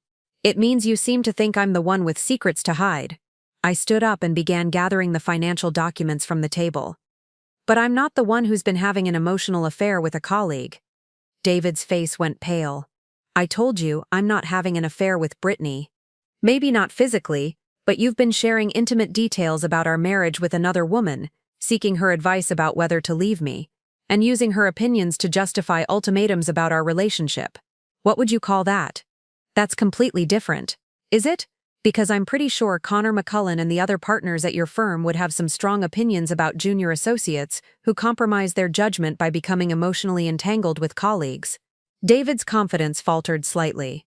S1: It means you seem to think I'm the one with secrets to hide. I stood up and began gathering the financial documents from the table. But I'm not the one who's been having an emotional affair with a colleague. David's face went pale. I told you, I'm not having an affair with Brittany. Maybe not physically, but you've been sharing intimate details about our marriage with another woman, seeking her advice about whether to leave me, and using her opinions to justify ultimatums about our relationship. What would you call that? That's completely different. Is it? Because I'm pretty sure Connor McCullen and the other partners at your firm would have some strong opinions about junior associates who compromise their judgment by becoming emotionally entangled with colleagues. David's confidence faltered slightly.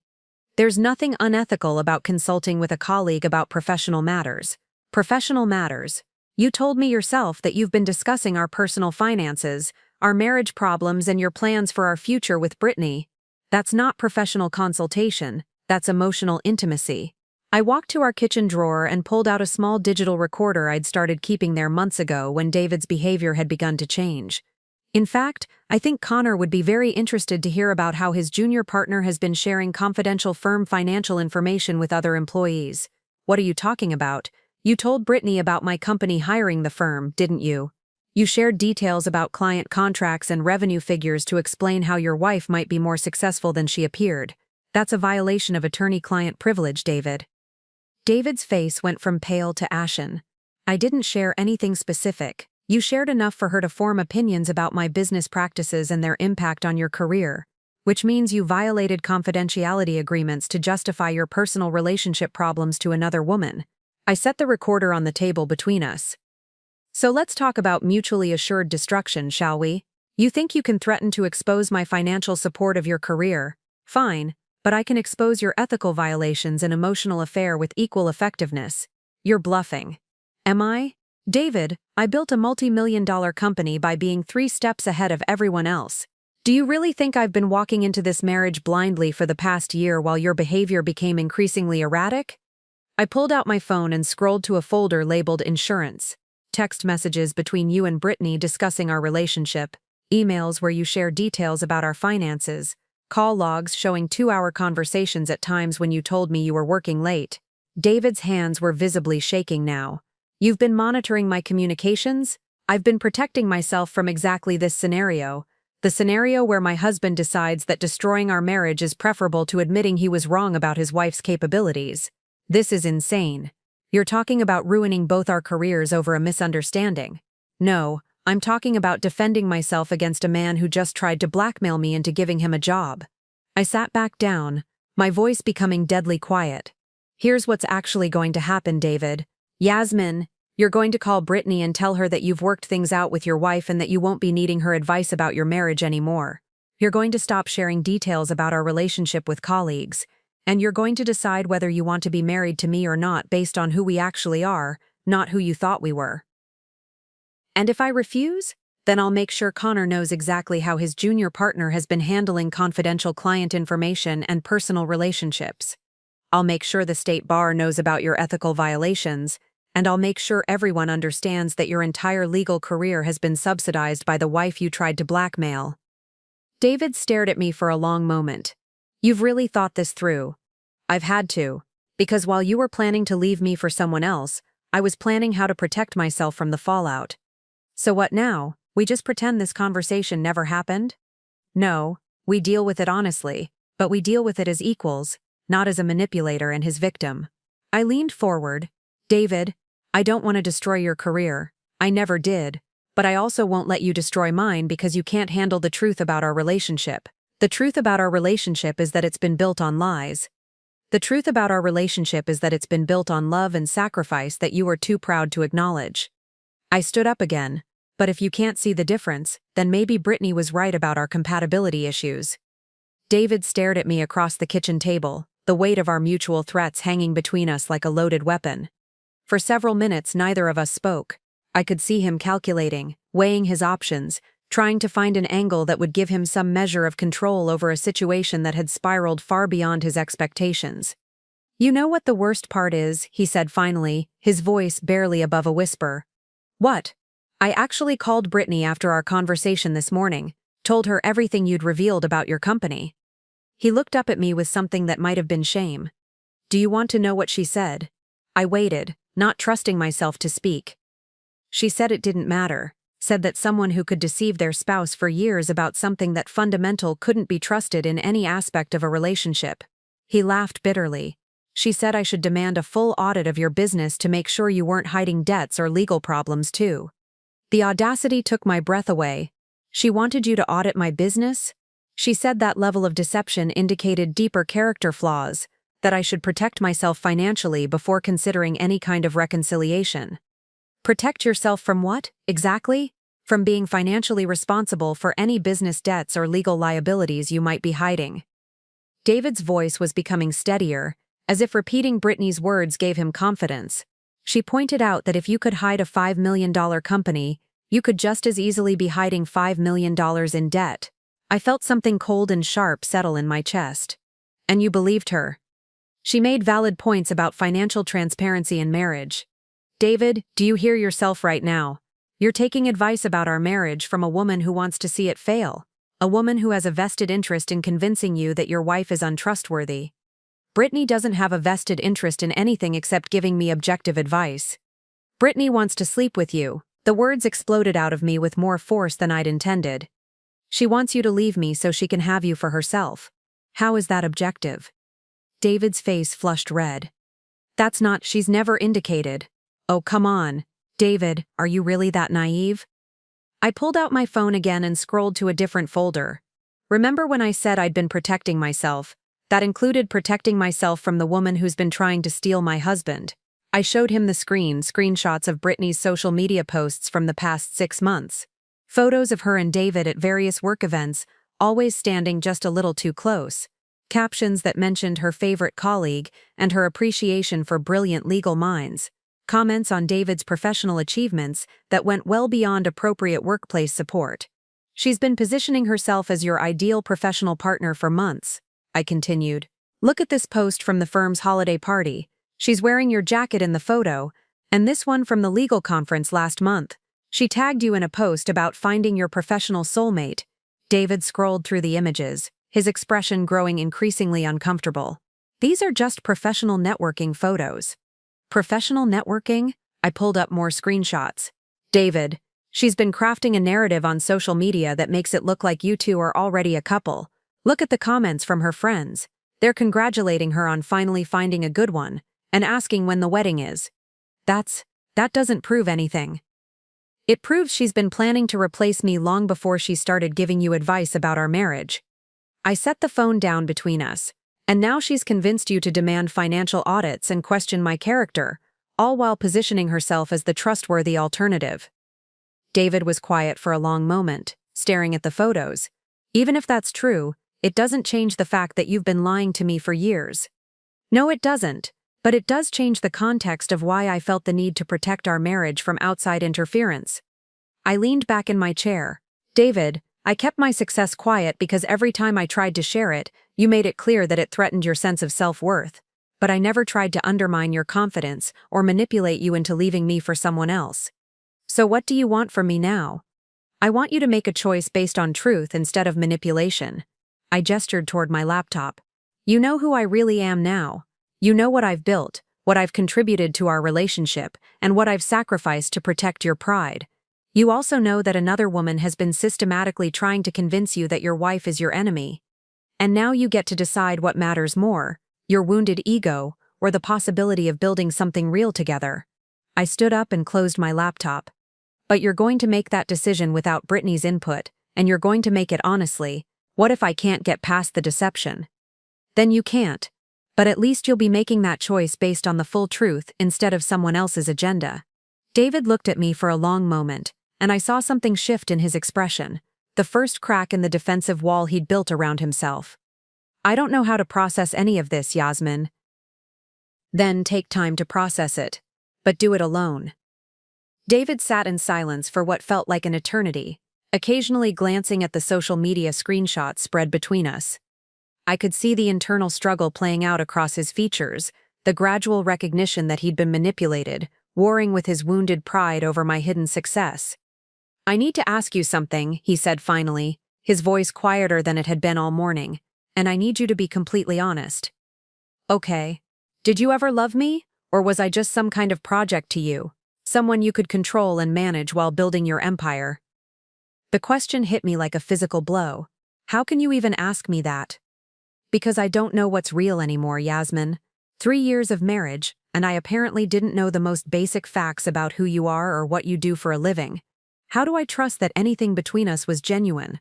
S1: There's nothing unethical about consulting with a colleague about professional matters. Professional matters. You told me yourself that you've been discussing our personal finances, our marriage problems, and your plans for our future with Brittany. That's not professional consultation, that's emotional intimacy. I walked to our kitchen drawer and pulled out a small digital recorder I'd started keeping there months ago when David's behavior had begun to change. In fact, I think Connor would be very interested to hear about how his junior partner has been sharing confidential firm financial information with other employees. What are you talking about? You told Brittany about my company hiring the firm, didn't you? You shared details about client contracts and revenue figures to explain how your wife might be more successful than she appeared. That's a violation of attorney-client privilege, David. David's face went from pale to ashen. I didn't share anything specific. You shared enough for her to form opinions about my business practices and their impact on your career, which means you violated confidentiality agreements to justify your personal relationship problems to another woman. I set the recorder on the table between us. So let's talk about mutually assured destruction, shall we? You think you can threaten to expose my financial support of your career? Fine, but I can expose your ethical violations and emotional affair with equal effectiveness. You're bluffing. Am I? David, I built a multi-million-dollar company by being 3 steps ahead of everyone else. Do you really think I've been walking into this marriage blindly for the past year while your behavior became increasingly erratic? I pulled out my phone and scrolled to a folder labeled Insurance. Text messages between you and Brittany discussing our relationship, emails where you share details about our finances, call logs showing 2-hour conversations at times when you told me you were working late. David's hands were visibly shaking now. You've been monitoring my communications? I've been protecting myself from exactly this scenario. The scenario where my husband decides that destroying our marriage is preferable to admitting he was wrong about his wife's capabilities. This is insane. You're talking about ruining both our careers over a misunderstanding. No, I'm talking about defending myself against a man who just tried to blackmail me into giving him a job. I sat back down, my voice becoming deadly quiet. Here's what's actually going to happen, David. Yasmin, you're going to call Brittany and tell her that you've worked things out with your wife and that you won't be needing her advice about your marriage anymore. You're going to stop sharing details about our relationship with colleagues, and you're going to decide whether you want to be married to me or not based on who we actually are, not who you thought we were. And if I refuse, then I'll make sure Connor knows exactly how his junior partner has been handling confidential client information and personal relationships. I'll make sure the state bar knows about your ethical violations, and I'll make sure everyone understands that your entire legal career has been subsidized by the wife you tried to blackmail. David stared at me for a long moment. You've really thought this through. I've had to, because while you were planning to leave me for someone else, I was planning how to protect myself from the fallout. So what now? We just pretend this conversation never happened? No, we deal with it honestly, but we deal with it as equals, not as a manipulator and his victim. I leaned forward. David, I don't want to destroy your career. I never did. But I also won't let you destroy mine because you can't handle the truth about our relationship. The truth about our relationship is that it's been built on lies. The truth about our relationship is that it's been built on love and sacrifice that you are too proud to acknowledge. I stood up again. But if you can't see the difference, then maybe Brittany was right about our compatibility issues. David stared at me across the kitchen table, the weight of our mutual threats hanging between us like a loaded weapon. For several minutes, neither of us spoke. I could see him calculating, weighing his options, trying to find an angle that would give him some measure of control over a situation that had spiraled far beyond his expectations. You know what the worst part is, he said finally, his voice barely above a whisper. What? I actually called Brittany after our conversation this morning, told her everything you'd revealed about your company. He looked up at me with something that might have been shame. Do you want to know what she said? I waited, not trusting myself to speak. She said it didn't matter, said that someone who could deceive their spouse for years about something that fundamental couldn't be trusted in any aspect of a relationship. He laughed bitterly. She said I should demand a full audit of your business to make sure you weren't hiding debts or legal problems too. The audacity took my breath away. She wanted you to audit my business? She said that level of deception indicated deeper character flaws, that I should protect myself financially before considering any kind of reconciliation. Protect yourself from what, exactly? From being financially responsible for any business debts or legal liabilities you might be hiding. David's voice was becoming steadier, as if repeating Brittany's words gave him confidence. She pointed out that if you could hide a $5 million company, you could just as easily be hiding $5 million in debt. I felt something cold and sharp settle in my chest. And you believed her. She made valid points about financial transparency in marriage. David, do you hear yourself right now? You're taking advice about our marriage from a woman who wants to see it fail. A woman who has a vested interest in convincing you that your wife is untrustworthy. Brittany doesn't have a vested interest in anything except giving me objective advice. Brittany wants to sleep with you. The words exploded out of me with more force than I'd intended. She wants you to leave me so she can have you for herself. How is that objective? David's face flushed red. That's not, she's never indicated. Oh, come on. David, are you really that naive? I pulled out my phone again and scrolled to a different folder. Remember when I said I'd been protecting myself? That included protecting myself from the woman who's been trying to steal my husband. I showed him the screenshots of Brittany's social media posts from the past 6 months. Photos of her and David at various work events, always standing just a little too close. Captions that mentioned her favorite colleague and her appreciation for brilliant legal minds. Comments on David's professional achievements that went well beyond appropriate workplace support. She's been positioning herself as your ideal professional partner for months, I continued. Look at this post from the firm's holiday party. She's wearing your jacket in the photo, and this one from the legal conference last month. She tagged you in a post about finding your professional soulmate. David scrolled through the images, his expression growing increasingly uncomfortable. These are just professional networking photos. Professional networking? I pulled up more screenshots. David, she's been crafting a narrative on social media that makes it look like you two are already a couple. Look at the comments from her friends. They're congratulating her on finally finding a good one, and asking when the wedding is. That doesn't prove anything. It proves she's been planning to replace me long before she started giving you advice about our marriage. I set the phone down between us, and now she's convinced you to demand financial audits and question my character, all while positioning herself as the trustworthy alternative. David was quiet for a long moment, staring at the photos. Even if that's true, it doesn't change the fact that you've been lying to me for years. No, it doesn't, but it does change the context of why I felt the need to protect our marriage from outside interference. I leaned back in my chair. David, I kept my success quiet because every time I tried to share it, you made it clear that it threatened your sense of self-worth. But I never tried to undermine your confidence or manipulate you into leaving me for someone else. So what do you want from me now? I want you to make a choice based on truth instead of manipulation. I gestured toward my laptop. You know who I really am now. You know what I've built, what I've contributed to our relationship, and what I've sacrificed to protect your pride. You also know that another woman has been systematically trying to convince you that your wife is your enemy. And now you get to decide what matters more, your wounded ego, or the possibility of building something real together. I stood up and closed my laptop. But you're going to make that decision without Brittany's input, and you're going to make it honestly. What if I can't get past the deception? Then you can't. But at least you'll be making that choice based on the full truth instead of someone else's agenda. David looked at me for a long moment, and I saw something shift in his expression, the first crack in the defensive wall he'd built around himself. I don't know how to process any of this, Yasmin. Then take time to process it. But do it alone. David sat in silence for what felt like an eternity, occasionally glancing at the social media screenshots spread between us. I could see the internal struggle playing out across his features, the gradual recognition that he'd been manipulated, warring with his wounded pride over my hidden success. I need to ask you something, he said finally, his voice quieter than it had been all morning, and I need you to be completely honest. Okay. Did you ever love me, or was I just some kind of project to you, someone you could control and manage while building your empire? The question hit me like a physical blow. How can you even ask me that? Because I don't know what's real anymore, Yasmin. 3 years of marriage, and I apparently didn't know the most basic facts about who you are or what you do for a living. How do I trust that anything between us was genuine?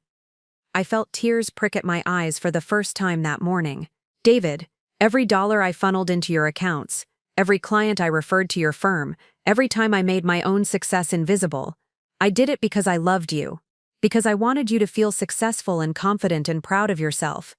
S1: I felt tears prick at my eyes for the first time that morning. David, every dollar I funneled into your accounts, every client I referred to your firm, every time I made my own success invisible, I did it because I loved you. Because I wanted you to feel successful and confident and proud of yourself.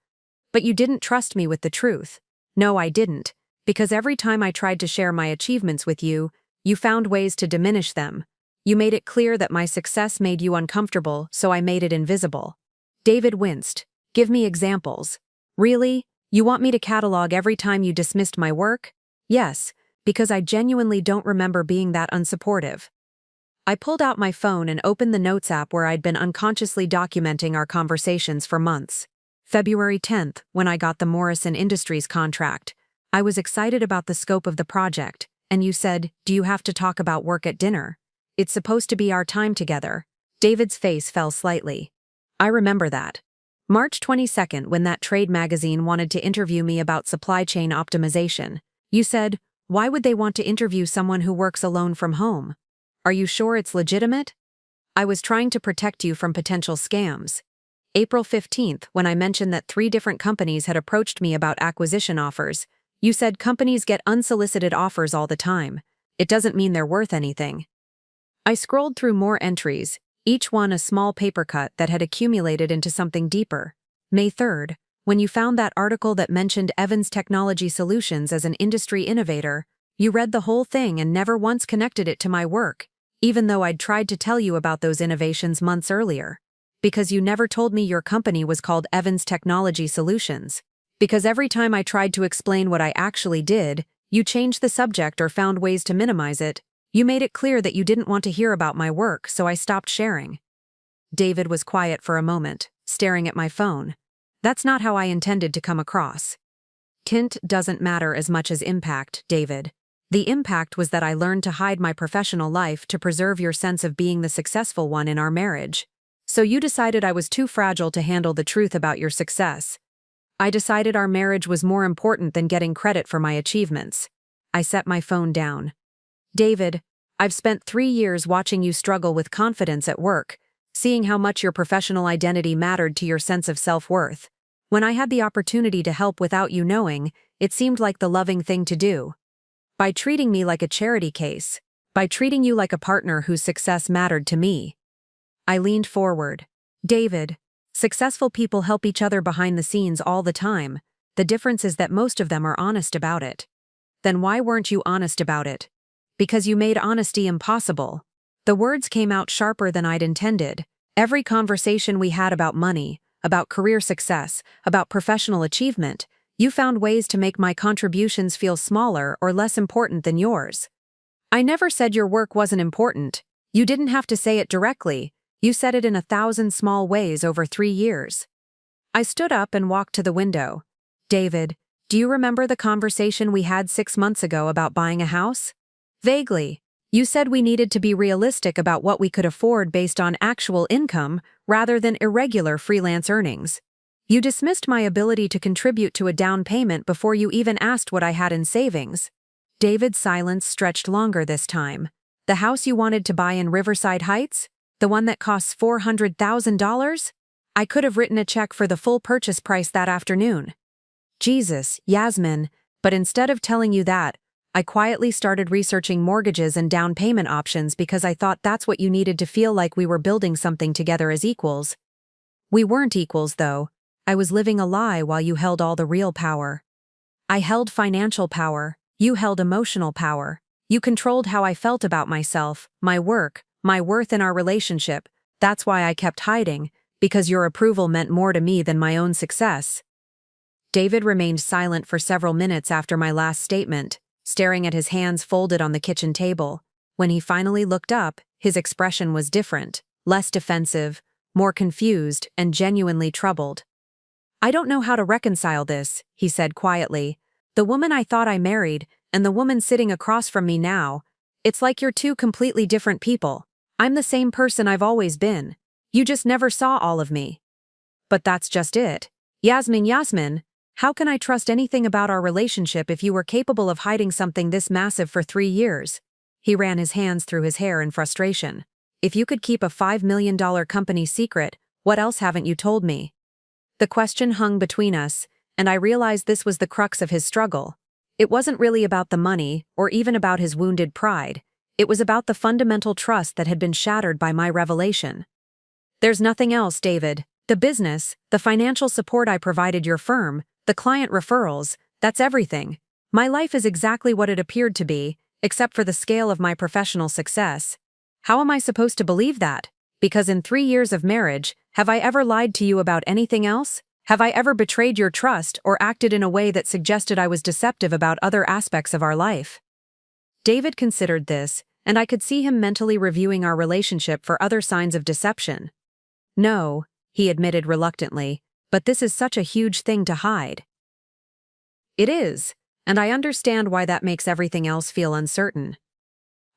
S1: But you didn't trust me with the truth. No, I didn't. Because every time I tried to share my achievements with you, you found ways to diminish them. You made it clear that my success made you uncomfortable, so I made it invisible. David winced. Give me examples. Really? You want me to catalog every time you dismissed my work? Yes, because I genuinely don't remember being that unsupportive. I pulled out my phone and opened the Notes app where I'd been unconsciously documenting our conversations for months. February 10th, when I got the Morrison Industries contract. I was excited about the scope of the project, and you said, "Do you have to talk about work at dinner? It's supposed to be our time together." David's face fell slightly. I remember that. March 22nd, when that trade magazine wanted to interview me about supply chain optimization. You said, "Why would they want to interview someone who works alone from home? Are you sure it's legitimate?" I was trying to protect you from potential scams. April 15th, when I mentioned that 3 different companies had approached me about acquisition offers, you said companies get unsolicited offers all the time. It doesn't mean they're worth anything. I scrolled through more entries, each one a small paper cut that had accumulated into something deeper. May 3rd, when you found that article that mentioned Evans Technology Solutions as an industry innovator, you read the whole thing and never once connected it to my work, even though I'd tried to tell you about those innovations months earlier. Because you never told me your company was called Evans Technology Solutions. Because every time I tried to explain what I actually did, you changed the subject or found ways to minimize it. You made it clear that you didn't want to hear about my work, so I stopped sharing. David was quiet for a moment, staring at my phone. That's not how I intended to come across. Tint doesn't matter as much as impact, David. The impact was that I learned to hide my professional life to preserve your sense of being the successful one in our marriage. So you decided I was too fragile to handle the truth about your success. I decided our marriage was more important than getting credit for my achievements. I set my phone down. David, I've spent 3 years watching you struggle with confidence at work, seeing how much your professional identity mattered to your sense of self-worth. When I had the opportunity to help without you knowing, it seemed like the loving thing to do. By treating me like a charity case, by treating you like a partner whose success mattered to me. I leaned forward. David, successful people help each other behind the scenes all the time. The difference is that most of them are honest about it. Then why weren't you honest about it? Because you made honesty impossible. The words came out sharper than I'd intended. Every conversation we had about money, about career success, about professional achievement, you found ways to make my contributions feel smaller or less important than yours. I never said your work wasn't important. You didn't have to say it directly. You said it in 1,000 small ways over 3 years. I stood up and walked to the window. David, do you remember the conversation we had 6 months ago about buying a house? Vaguely. You said we needed to be realistic about what we could afford based on actual income rather than irregular freelance earnings. You dismissed my ability to contribute to a down payment before you even asked what I had in savings. David's silence stretched longer this time. The house you wanted to buy in Riverside Heights? The one that costs $400,000? I could have written a check for the full purchase price that afternoon. Jesus, Yasmin, but instead of telling you that, I quietly started researching mortgages and down payment options because I thought that's what you needed to feel like we were building something together as equals. We weren't equals, though. I was living a lie while you held all the real power. I held financial power, you held emotional power. You controlled how I felt about myself, my work, my worth in our relationship. That's why I kept hiding, because your approval meant more to me than my own success. David remained silent for several minutes after my last statement, staring at his hands folded on the kitchen table. When he finally looked up, his expression was different, less defensive, more confused, and genuinely troubled. I don't know how to reconcile this, he said quietly. The woman I thought I married, and the woman sitting across from me now, it's like you're two completely different people. I'm the same person I've always been. You just never saw all of me. But that's just it. Yasmin, how can I trust anything about our relationship if you were capable of hiding something this massive for 3 years? He ran his hands through his hair in frustration. If you could keep a $5 million company secret, what else haven't you told me? The question hung between us, and I realized this was the crux of his struggle. It wasn't really about the money, or even about his wounded pride. It was about the fundamental trust that had been shattered by my revelation. There's nothing else, David. The business, the financial support I provided your firm, the client referrals, that's everything. My life is exactly what it appeared to be, except for the scale of my professional success. How am I supposed to believe that? Because in 3 years of marriage, have I ever lied to you about anything else? Have I ever betrayed your trust or acted in a way that suggested I was deceptive about other aspects of our life? David considered this, and I could see him mentally reviewing our relationship for other signs of deception. No, he admitted reluctantly, but this is such a huge thing to hide. It is, and I understand why that makes everything else feel uncertain.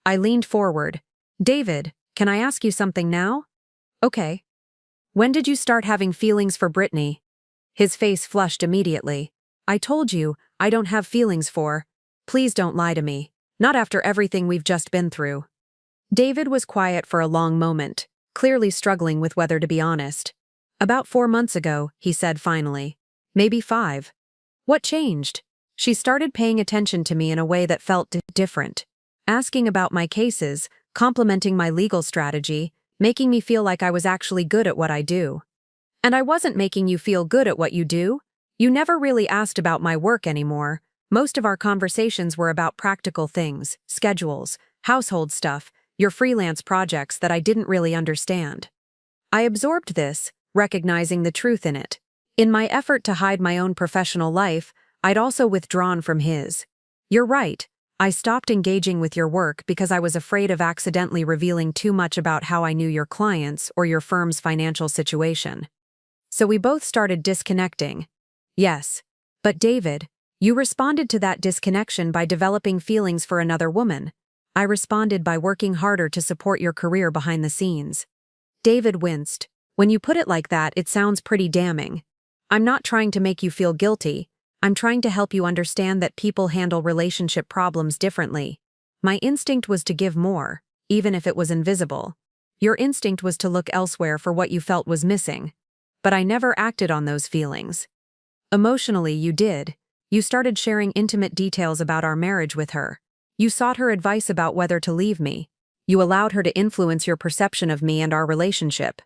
S1: I leaned forward. David, can I ask you something now? Okay. When did you start having feelings for Brittany? His face flushed immediately. I told you, I don't have feelings for. Please don't lie to me. Not after everything we've just been through. David was quiet for a long moment, clearly struggling with whether to be honest. About 4 months ago, he said finally. Maybe 5. What changed? She started paying attention to me in a way that felt different. Asking about my cases, complimenting my legal strategy, making me feel like I was actually good at what I do. And I wasn't making you feel good at what you do. You never really asked about my work anymore. Most of our conversations were about practical things, schedules, household stuff, your freelance projects that I didn't really understand. I absorbed this, recognizing the truth in it. In my effort to hide my own professional life, I'd also withdrawn from his. You're right. I stopped engaging with your work because I was afraid of accidentally revealing too much about how I knew your clients or your firm's financial situation. So we both started disconnecting. Yes. But David, you responded to that disconnection by developing feelings for another woman. I responded by working harder to support your career behind the scenes. David winced. When you put it like that, it sounds pretty damning. I'm not trying to make you feel guilty. I'm trying to help you understand that people handle relationship problems differently. My instinct was to give more, even if it was invisible. Your instinct was to look elsewhere for what you felt was missing. But I never acted on those feelings. Emotionally, you did. You started sharing intimate details about our marriage with her. You sought her advice about whether to leave me. You allowed her to influence your perception of me and our relationship.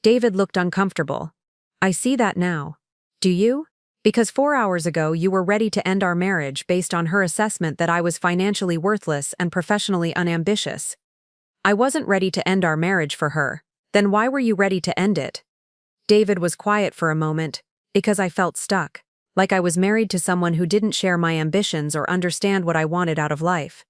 S1: David looked uncomfortable. I see that now. Do you? Because 4 hours ago you were ready to end our marriage based on her assessment that I was financially worthless and professionally unambitious. I wasn't ready to end our marriage for her. Then why were you ready to end it? David was quiet for a moment, because I felt stuck, like I was married to someone who didn't share my ambitions or understand what I wanted out of life.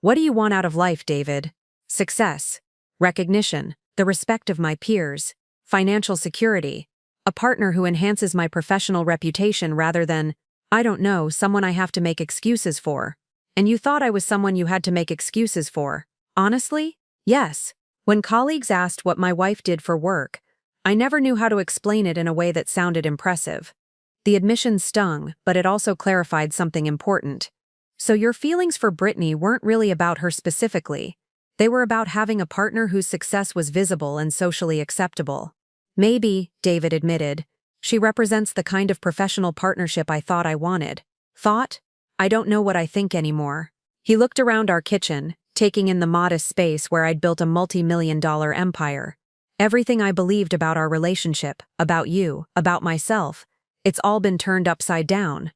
S1: What do you want out of life, David? Success, recognition, the respect of my peers, financial security, a partner who enhances my professional reputation rather than, I don't know, someone I have to make excuses for. And you thought I was someone you had to make excuses for. Honestly? Yes. When colleagues asked what my wife did for work, I never knew how to explain it in a way that sounded impressive. The admission stung, but it also clarified something important. So your feelings for Brittany weren't really about her specifically. They were about having a partner whose success was visible and socially acceptable. Maybe, David admitted, she represents the kind of professional partnership I thought I wanted. Thought? I don't know what I think anymore. He looked around our kitchen, taking in the modest space where I'd built a multi-million-dollar empire. Everything I believed about our relationship, about you, about myself, it's all been turned upside down.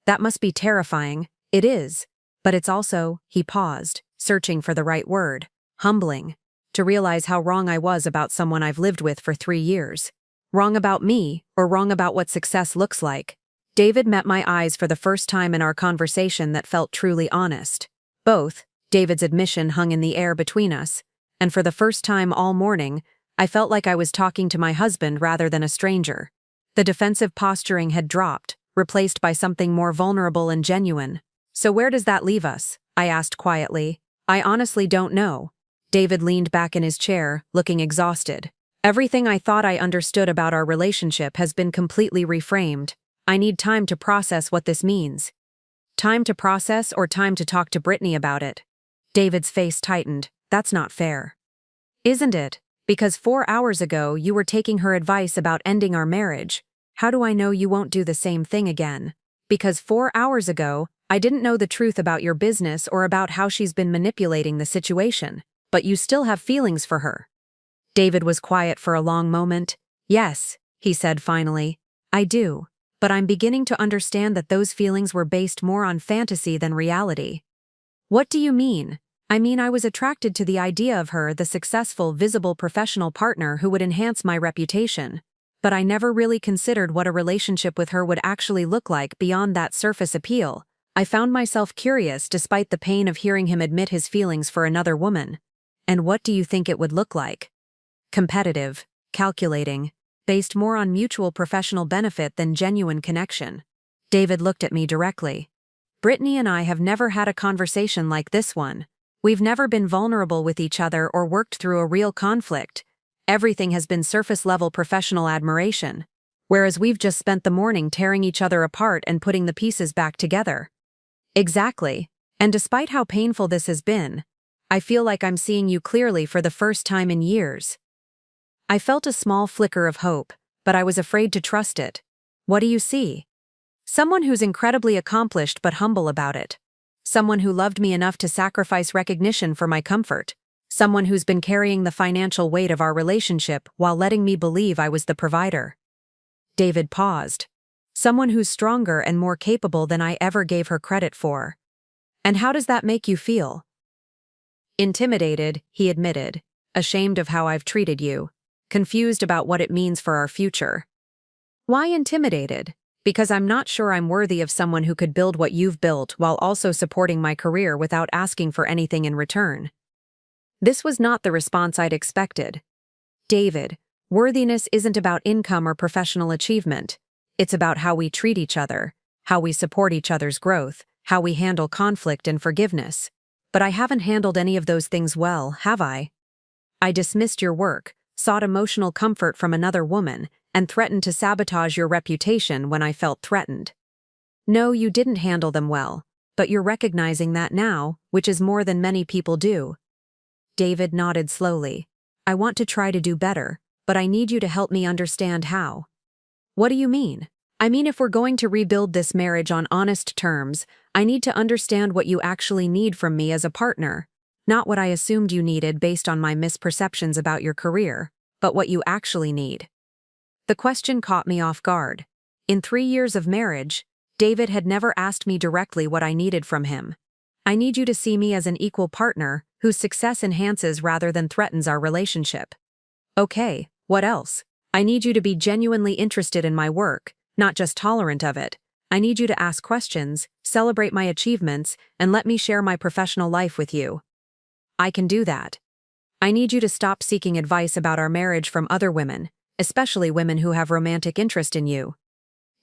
S1: That must be terrifying. It is. But it's also, he paused, searching for the right word, humbling. To realize how wrong I was about someone I've lived with for 3 years. Wrong about me, or wrong about what success looks like. David met my eyes for the first time in our conversation that felt truly honest. Both, David's admission hung in the air between us, and for the first time all morning, I felt like I was talking to my husband rather than a stranger. The defensive posturing had dropped, replaced by something more vulnerable and genuine. So where does that leave us? I asked quietly. I honestly don't know. David leaned back in his chair, looking exhausted. Everything I thought I understood about our relationship has been completely reframed. I need time to process what this means. Time to process or time to talk to Brittany about it? David's face tightened. That's not fair. Isn't it? Because 4 hours ago you were taking her advice about ending our marriage. How do I know you won't do the same thing again? Because 4 hours ago, I didn't know the truth about your business or about how she's been manipulating the situation. But you still have feelings for her. David was quiet for a long moment. Yes, he said finally. I do. But I'm beginning to understand that those feelings were based more on fantasy than reality. What do you mean? I mean, I was attracted to the idea of her, the successful, visible professional partner who would enhance my reputation. But I never really considered what a relationship with her would actually look like beyond that surface appeal. I found myself curious despite the pain of hearing him admit his feelings for another woman. And what do you think it would look like? Competitive, calculating, based more on mutual professional benefit than genuine connection. David looked at me directly. Brittany and I have never had a conversation like this one. We've never been vulnerable with each other or worked through a real conflict. Everything has been surface-level professional admiration, whereas we've just spent the morning tearing each other apart and putting the pieces back together. Exactly. And despite how painful this has been, I feel like I'm seeing you clearly for the first time in years. I felt a small flicker of hope, but I was afraid to trust it. What do you see? Someone who's incredibly accomplished but humble about it. Someone who loved me enough to sacrifice recognition for my comfort. Someone who's been carrying the financial weight of our relationship while letting me believe I was the provider. David paused. Someone who's stronger and more capable than I ever gave her credit for. And how does that make you feel? Intimidated, he admitted. Ashamed of how I've treated you. Confused about what it means for our future. Why intimidated? Because I'm not sure I'm worthy of someone who could build what you've built while also supporting my career without asking for anything in return. This was not the response I'd expected. David, worthiness isn't about income or professional achievement. It's about how we treat each other, how we support each other's growth, how we handle conflict and forgiveness. But I haven't handled any of those things well, have I? I dismissed your work, sought emotional comfort from another woman, and threatened to sabotage your reputation when I felt threatened. No, you didn't handle them well, but you're recognizing that now, which is more than many people do. David nodded slowly. I want to try to do better, but I need you to help me understand how. What do you mean? I mean, if we're going to rebuild this marriage on honest terms, I need to understand what you actually need from me as a partner. Not what I assumed you needed based on my misperceptions about your career, but what you actually need. The question caught me off guard. In 3 years of marriage, David had never asked me directly what I needed from him. I need you to see me as an equal partner whose success enhances rather than threatens our relationship. Okay, what else? I need you to be genuinely interested in my work, not just tolerant of it. I need you to ask questions, celebrate my achievements, and let me share my professional life with you. I can do that. I need you to stop seeking advice about our marriage from other women, especially women who have romantic interest in you.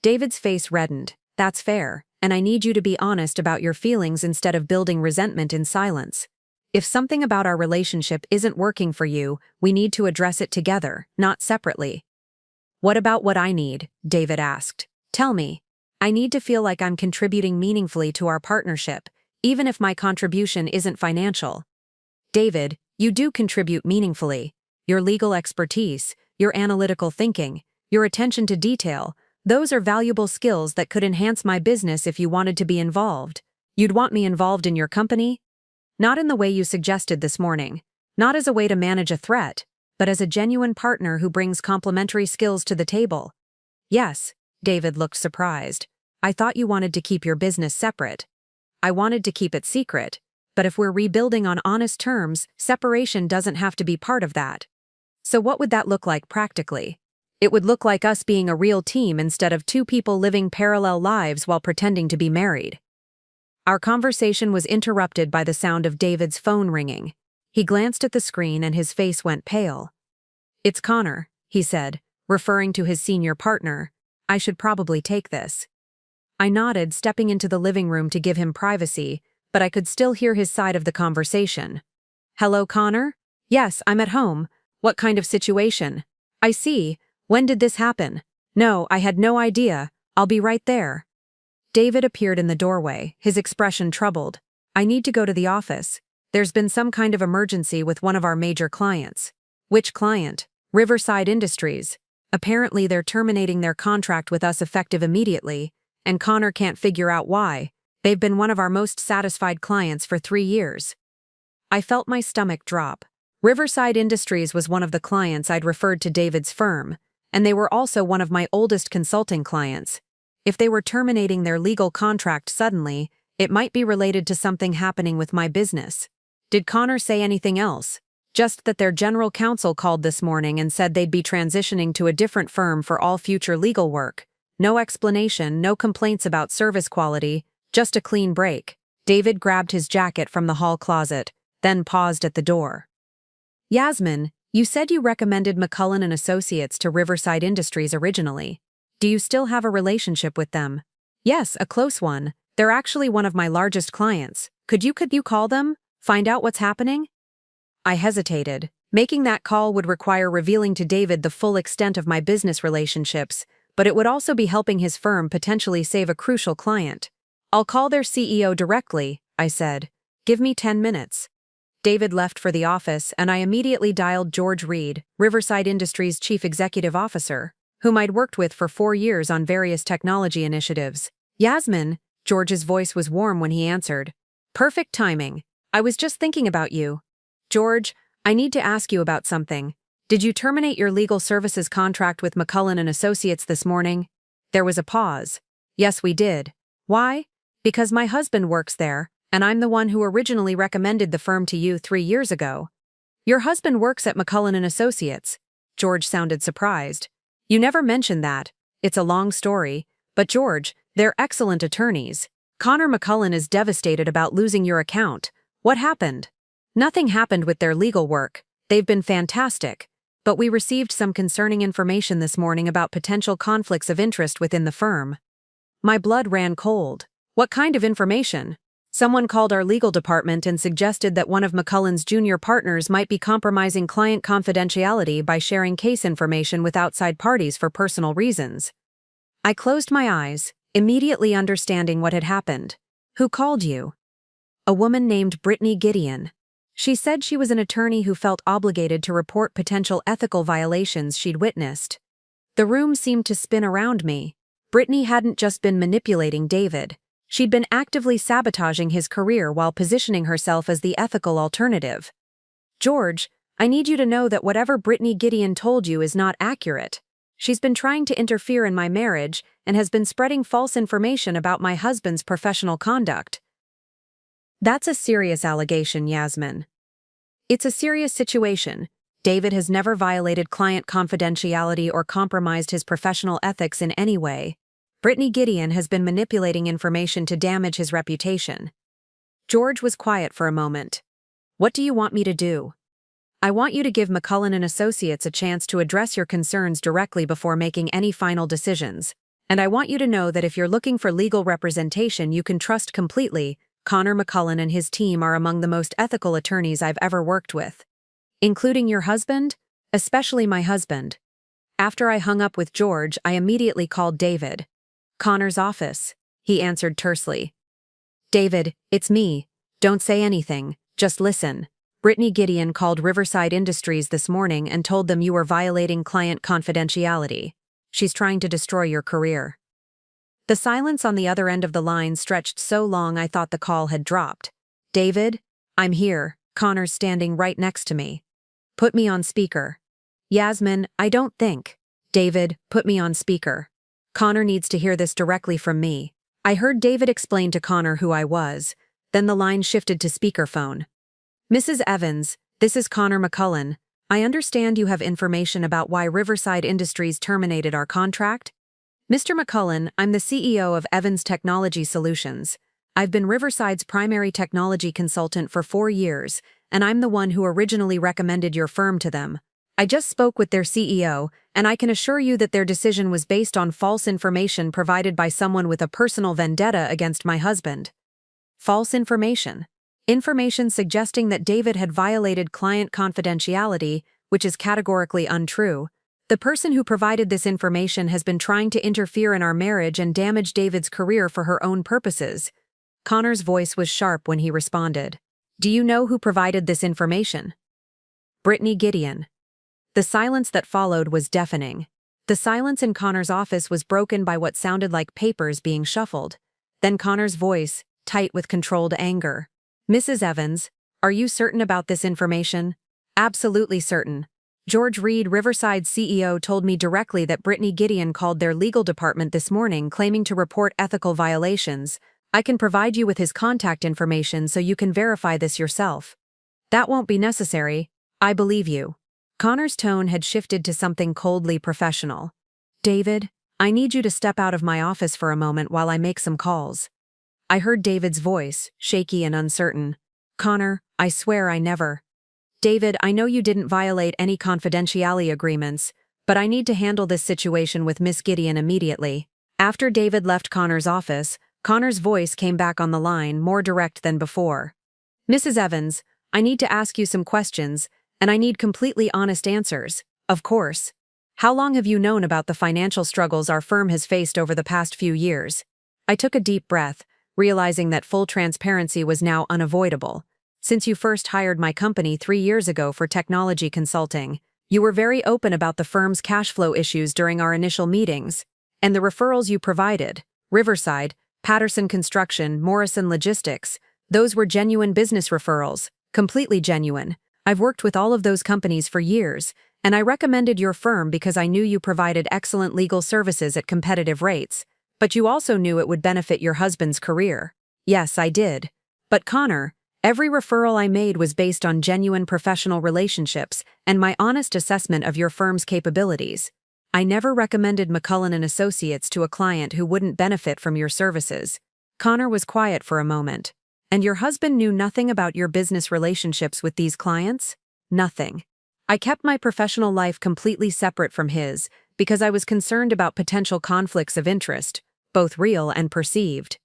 S1: David's face reddened. That's fair, and I need you to be honest about your feelings instead of building resentment in silence. If something about our relationship isn't working for you, we need to address it together, not separately. What about what I need? David asked. Tell me. I need to feel like I'm contributing meaningfully to our partnership, even if my contribution isn't financial. David, you do contribute meaningfully. Your legal expertise, your analytical thinking, your attention to detail, those are valuable skills that could enhance my business if you wanted to be involved. You'd want me involved in your company? Not in the way you suggested this morning. Not as a way to manage a threat, but as a genuine partner who brings complementary skills to the table. Yes, David looked surprised. I thought you wanted to keep your business separate. I wanted to keep it secret, but if we're rebuilding on honest terms, separation doesn't have to be part of that. So what would that look like practically? It would look like us being a real team instead of two people living parallel lives while pretending to be married. Our conversation was interrupted by the sound of David's phone ringing. He glanced at the screen and his face went pale. It's Connor, he said, referring to his senior partner. I should probably take this. I nodded, stepping into the living room to give him privacy, but I could still hear his side of the conversation. Hello, Connor? Yes, I'm at home. What kind of situation? I see. When did this happen? No, I had no idea. I'll be right there. David appeared in the doorway, his expression troubled. I need to go to the office. There's been some kind of emergency with one of our major clients. Which client? Riverside Industries. Apparently they're terminating their contract with us effective immediately, and Connor can't figure out why. They've been one of our most satisfied clients for 3 years. I felt my stomach drop. Riverside Industries was one of the clients I'd referred to David's firm, and they were also one of my oldest consulting clients. If they were terminating their legal contract suddenly, it might be related to something happening with my business. Did Connor say anything else? Just that their general counsel called this morning and said they'd be transitioning to a different firm for all future legal work. No explanation, no complaints about service quality, just a clean break. David grabbed his jacket from the hall closet, then paused at the door. Yasmin, you said you recommended McCullen and Associates to Riverside Industries originally. Do you still have a relationship with them? Yes, a close one. They're actually one of my largest clients. Could you call them? Find out what's happening? I hesitated. Making that call would require revealing to David the full extent of my business relationships, but it would also be helping his firm potentially save a crucial client. I'll call their CEO directly, I said. Give me 10 minutes. David left for the office, and I immediately dialed George Reed, Riverside Industries' chief executive officer, whom I'd worked with for 4 years on various technology initiatives. Yasmin, George's voice was warm when he answered. Perfect timing. I was just thinking about you. George, I need to ask you about something. Did you terminate your legal services contract with McCullen and Associates this morning? There was a pause. Yes, we did. Why? Because my husband works there, and I'm the one who originally recommended the firm to you 3 years ago. Your husband works at McCullen and Associates. George sounded surprised. You never mentioned that. It's a long story. But George, they're excellent attorneys. Connor McCullen is devastated about losing your account. What happened? Nothing happened with their legal work. They've been fantastic. But we received some concerning information this morning about potential conflicts of interest within the firm. My blood ran cold. What kind of information? Someone called our legal department and suggested that one of McCullen's junior partners might be compromising client confidentiality by sharing case information with outside parties for personal reasons. I closed my eyes, immediately understanding what had happened. Who called you? A woman named Brittany Gideon. She said she was an attorney who felt obligated to report potential ethical violations she'd witnessed. The room seemed to spin around me. Brittany hadn't just been manipulating David. She'd been actively sabotaging his career while positioning herself as the ethical alternative. George, I need you to know that whatever Brittany Gideon told you is not accurate. She's been trying to interfere in my marriage and has been spreading false information about my husband's professional conduct. That's a serious allegation, Yasmin. It's a serious situation. David has never violated client confidentiality or compromised his professional ethics in any way. Brittany Gideon has been manipulating information to damage his reputation. George was quiet for a moment. What do you want me to do? I want you to give McCullen and Associates a chance to address your concerns directly before making any final decisions. And I want you to know that if you're looking for legal representation you can trust completely, Connor McCullen and his team are among the most ethical attorneys I've ever worked with. Including your husband? Especially my husband. After I hung up with George, I immediately called David. Connor's office, he answered tersely. David, it's me. Don't say anything, just listen. Brittany Gideon called Riverside Industries this morning and told them you were violating client confidentiality. She's trying to destroy your career. The silence on the other end of the line stretched so long I thought the call had dropped. David, I'm here. Connor's standing right next to me. Put me on speaker. Yasmin, I don't think. David, put me on speaker. Connor needs to hear this directly from me. I heard David explain to Connor who I was. Then the line shifted to speakerphone. Mrs. Evans, this is Connor McCullen. I understand you have information about why Riverside Industries terminated our contract? Mr. McCullen, I'm the CEO of Evans Technology Solutions. I've been Riverside's primary technology consultant for 4 years, and I'm the one who originally recommended your firm to them. I just spoke with their CEO, and I can assure you that their decision was based on false information provided by someone with a personal vendetta against my husband. False information. Information suggesting that David had violated client confidentiality, which is categorically untrue. The person who provided this information has been trying to interfere in our marriage and damage David's career for her own purposes. Connor's voice was sharp when he responded. Do you know who provided this information? Brittany Gideon. The silence that followed was deafening. The silence in Connor's office was broken by what sounded like papers being shuffled. Then Connor's voice, tight with controlled anger. Mrs. Evans, are you certain about this information? Absolutely certain. George Reed, Riverside's CEO, told me directly that Brittany Gideon called their legal department this morning claiming to report ethical violations. I can provide you with his contact information so you can verify this yourself. That won't be necessary. I believe you. Connor's tone had shifted to something coldly professional. David, I need you to step out of my office for a moment while I make some calls. I heard David's voice, shaky and uncertain. Connor, I swear I never. David, I know you didn't violate any confidentiality agreements, but I need to handle this situation with Miss Gideon immediately. After David left Connor's office, Connor's voice came back on the line, more direct than before. Mrs. Evans, I need to ask you some questions, and I need completely honest answers, of course. How long have you known about the financial struggles our firm has faced over the past few years? I took a deep breath, realizing that full transparency was now unavoidable. Since you first hired my company 3 years ago for technology consulting, you were very open about the firm's cash flow issues during our initial meetings, and the referrals you provided, Riverside, Patterson Construction, Morrison Logistics, those were genuine business referrals, completely genuine. I've worked with all of those companies for years, and I recommended your firm because I knew you provided excellent legal services at competitive rates, but you also knew it would benefit your husband's career. Yes, I did. But Connor, every referral I made was based on genuine professional relationships and my honest assessment of your firm's capabilities. I never recommended McCullen and Associates to a client who wouldn't benefit from your services. Connor was quiet for a moment. And your husband knew nothing about your business relationships with these clients? Nothing. I kept my professional life completely separate from his because I was concerned about potential conflicts of interest, both real and perceived.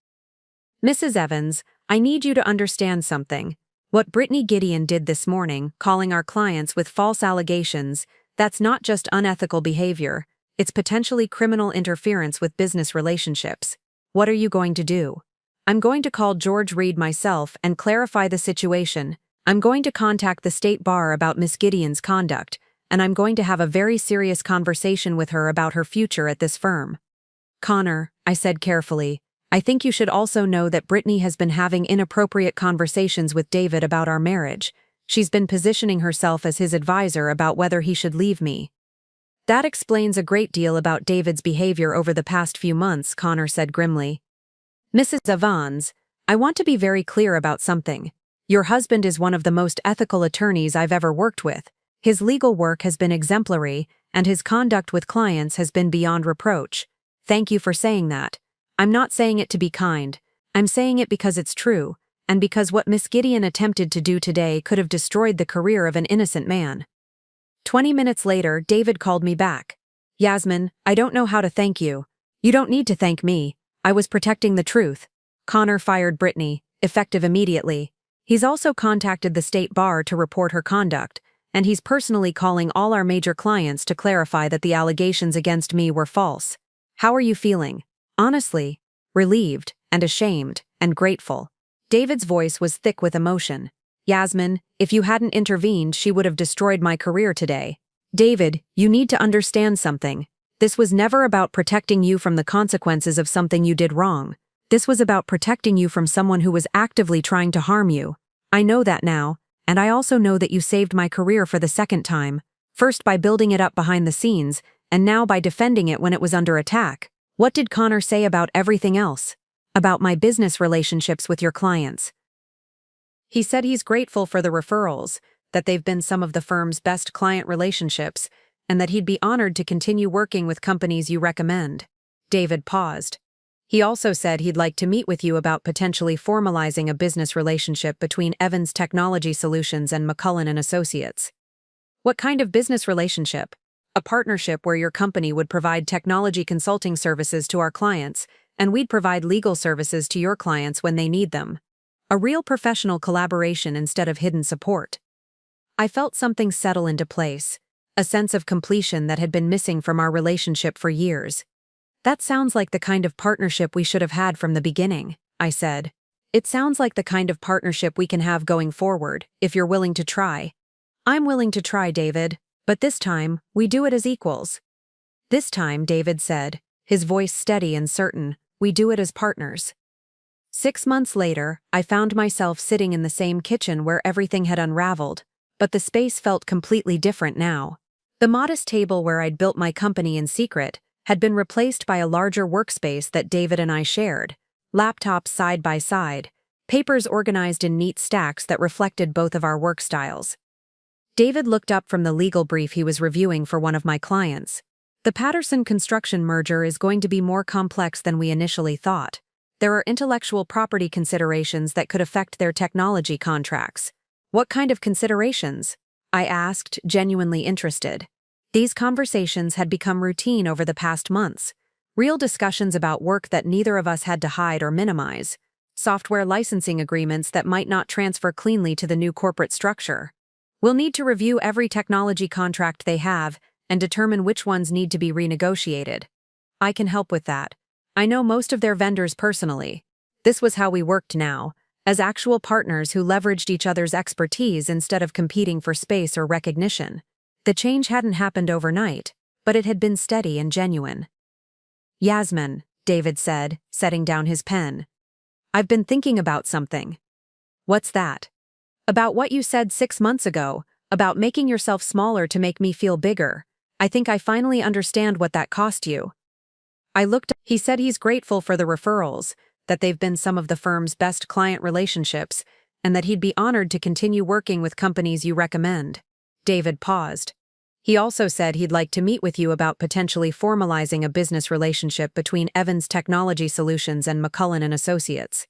S1: Mrs. Evans, I need you to understand something. What Brittany Gideon did this morning, calling our clients with false allegations, that's not just unethical behavior, it's potentially criminal interference with business relationships. What are you going to do? I'm going to call George Reed myself and clarify the situation. I'm going to contact the state bar about Miss Gideon's conduct, and I'm going to have a very serious conversation with her about her future at this firm. Connor, I said carefully, I think you should also know that Brittany has been having inappropriate conversations with David about our marriage. She's been positioning herself as his advisor about whether he should leave me. That explains a great deal about David's behavior over the past few months, Connor said grimly. Mrs. Evans, I want to be very clear about something. Your husband is one of the most ethical attorneys I've ever worked with. His legal work has been exemplary, and his conduct with clients has been beyond reproach. Thank you for saying that. I'm not saying it to be kind. I'm saying it because it's true, and because what Miss Gideon attempted to do today could have destroyed the career of an innocent man. 20 minutes later, David called me back. Yasmin, I don't know how to thank you. You don't need to thank me. I was protecting the truth. Connor fired Brittany, effective immediately. He's also contacted the state bar to report her conduct, and he's personally calling all our major clients to clarify that the allegations against me were false. How are you feeling? Honestly, relieved and ashamed and grateful. David's voice was thick with emotion. Yasmin, if you hadn't intervened, she would have destroyed my career today. David, you need to understand something. This was never about protecting you from the consequences of something you did wrong. This was about protecting you from someone who was actively trying to harm you. I know that now, and I also know that you saved my career for the second time, first by building it up behind the scenes, and now by defending it when it was under attack. What did Connor say about everything else? About my business relationships with your clients? He said he's grateful for the referrals, that they've been some of the firm's best client relationships, and that he'd be honored to continue working with companies you recommend. David paused. He also said he'd like to meet with you about potentially formalizing a business relationship between Evans Technology Solutions and McCullen and Associates. What kind of business relationship? A partnership where your company would provide technology consulting services to our clients, and we'd provide legal services to your clients when they need them. A real professional collaboration instead of hidden support. I felt something settle into place, a sense of completion that had been missing from our relationship for years. That sounds like the kind of partnership we should have had from the beginning, I said. It sounds like the kind of partnership we can have going forward, if you're willing to try. I'm willing to try, David, but this time, we do it as equals. This time, David said, his voice steady and certain, we do it as partners. 6 months later, I found myself sitting in the same kitchen where everything had unraveled, but the space felt completely different now. The modest table where I'd built my company in secret had been replaced by a larger workspace that David and I shared, laptops side by side, papers organized in neat stacks that reflected both of our work styles. David looked up from the legal brief he was reviewing for one of my clients. The Patterson construction merger is going to be more complex than we initially thought. There are intellectual property considerations that could affect their technology contracts. What kind of considerations? I asked, genuinely interested. These conversations had become routine over the past months. Real discussions about work that neither of us had to hide or minimize. Software licensing agreements that might not transfer cleanly to the new corporate structure. We'll need to review every technology contract they have and determine which ones need to be renegotiated. I can help with that. I know most of their vendors personally. This was how we worked now, as actual partners who leveraged each other's expertise instead of competing for space or recognition. The change hadn't happened overnight, but it had been steady and genuine. Yasmin, David said, setting down his pen. I've been thinking about something. What's that? About what you said 6 months ago, about making yourself smaller to make me feel bigger. I think I finally understand what that cost you. He said he's grateful for the referrals, that they've been some of the firm's best client relationships, and that he'd be honored to continue working with companies you recommend. David paused. He also said he'd like to meet with you about potentially formalizing a business relationship between Evans Technology Solutions and McCullen and Associates.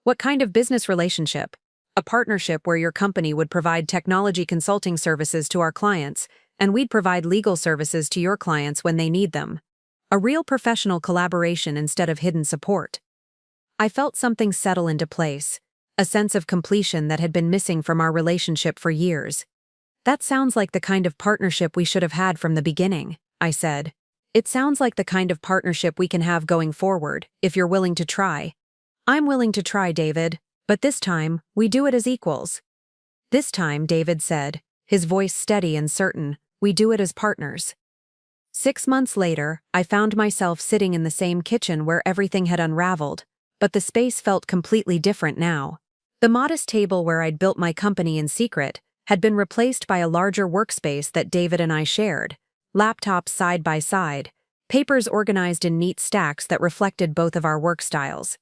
S1: What kind of business relationship? A partnership where your company would provide technology consulting services to our clients, and we'd provide legal services to your clients when they need them. A real professional collaboration instead of hidden support. I felt something settle into place, a sense of completion that had been missing from our relationship for years. That sounds like the kind of partnership we should have had from the beginning, I said. It sounds like the kind of partnership we can have going forward, if you're willing to try. I'm willing to try, David, but this time, we do it as equals. This time, David said, his voice steady and certain, we do it as partners. 6 months later, I found myself sitting in the same kitchen where everything had unraveled, but the space felt completely different now. The modest table where I'd built my company in secret had been replaced by a larger workspace that David and I shared, laptops side by side, papers organized in neat stacks that reflected both of our work styles.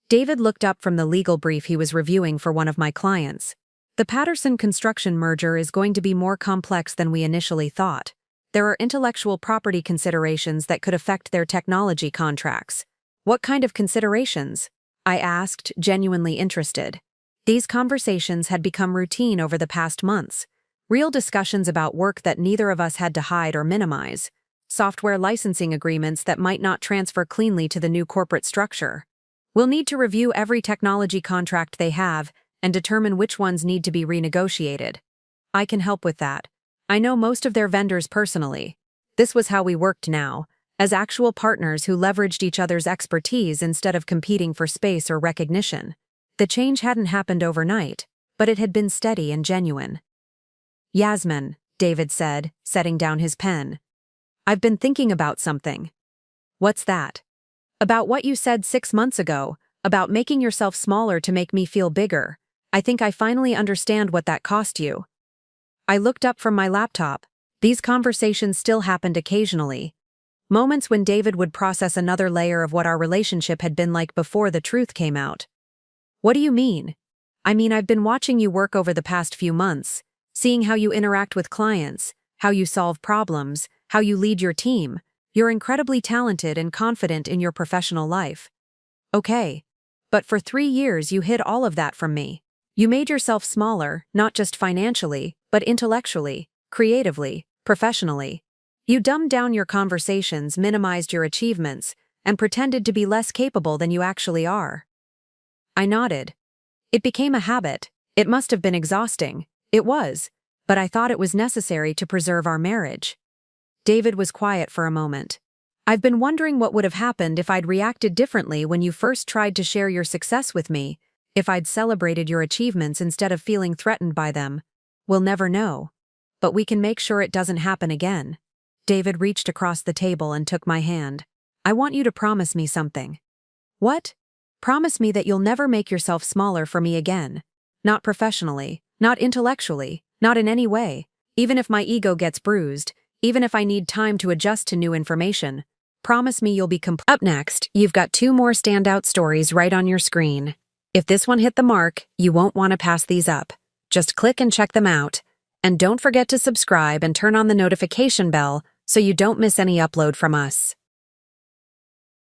S1: David looked up from the legal brief he was reviewing for one of my clients. The Patterson Construction merger is going to be more complex than we initially thought. There are intellectual property considerations that could affect their technology contracts. What kind of considerations? I asked, genuinely interested. These conversations had become routine over the past months. Real discussions about work that neither of us had to hide or minimize. Software licensing agreements that might not transfer cleanly to the new corporate structure. We'll need to review every technology contract they have and determine which ones need to be renegotiated. I can help with that. I know most of their vendors personally. This was how we worked now, as actual partners who leveraged each other's expertise instead of competing for space or recognition. The change hadn't happened overnight, but it had been steady and genuine. Yasmin, David said, setting down his pen. I've been thinking about something. What's that? About what you said 6 months ago, about making yourself smaller to make me feel bigger. I think I finally understand what that cost you. I looked up from my laptop. These conversations still happened occasionally. Moments when David would process another layer of what our relationship had been like before the truth came out. What do you mean? I mean, I've been watching you work over the past few months, seeing how you interact with clients, how you solve problems, how you lead your team. You're incredibly talented and confident in your professional life. Okay. But for 3 years you hid all of that from me. You made yourself smaller, not just financially, but intellectually, creatively, professionally. You dumbed down your conversations, minimized your achievements, and pretended to be less capable than you actually are. I nodded. It became a habit. It must have been exhausting. It was. But I thought it was necessary to preserve our marriage. David was quiet for a moment. I've been wondering what would have happened if I'd reacted differently when you first tried to share your success with me, if I'd celebrated your achievements instead of feeling threatened by them. We'll never know. But we can make sure it doesn't happen again. David reached across the table and took my hand. I want you to promise me something. What? Promise me that you'll never make yourself smaller for me again. Not professionally, not intellectually, not in any way. Even if my ego gets bruised, even if I need time to adjust to new information. Promise me you'll be Up next, you've got 2 more standout stories right on your screen. If this one hit the mark, you won't want to pass these up. Just click and check them out. And don't forget to subscribe and turn on the notification bell so you don't miss any upload from us.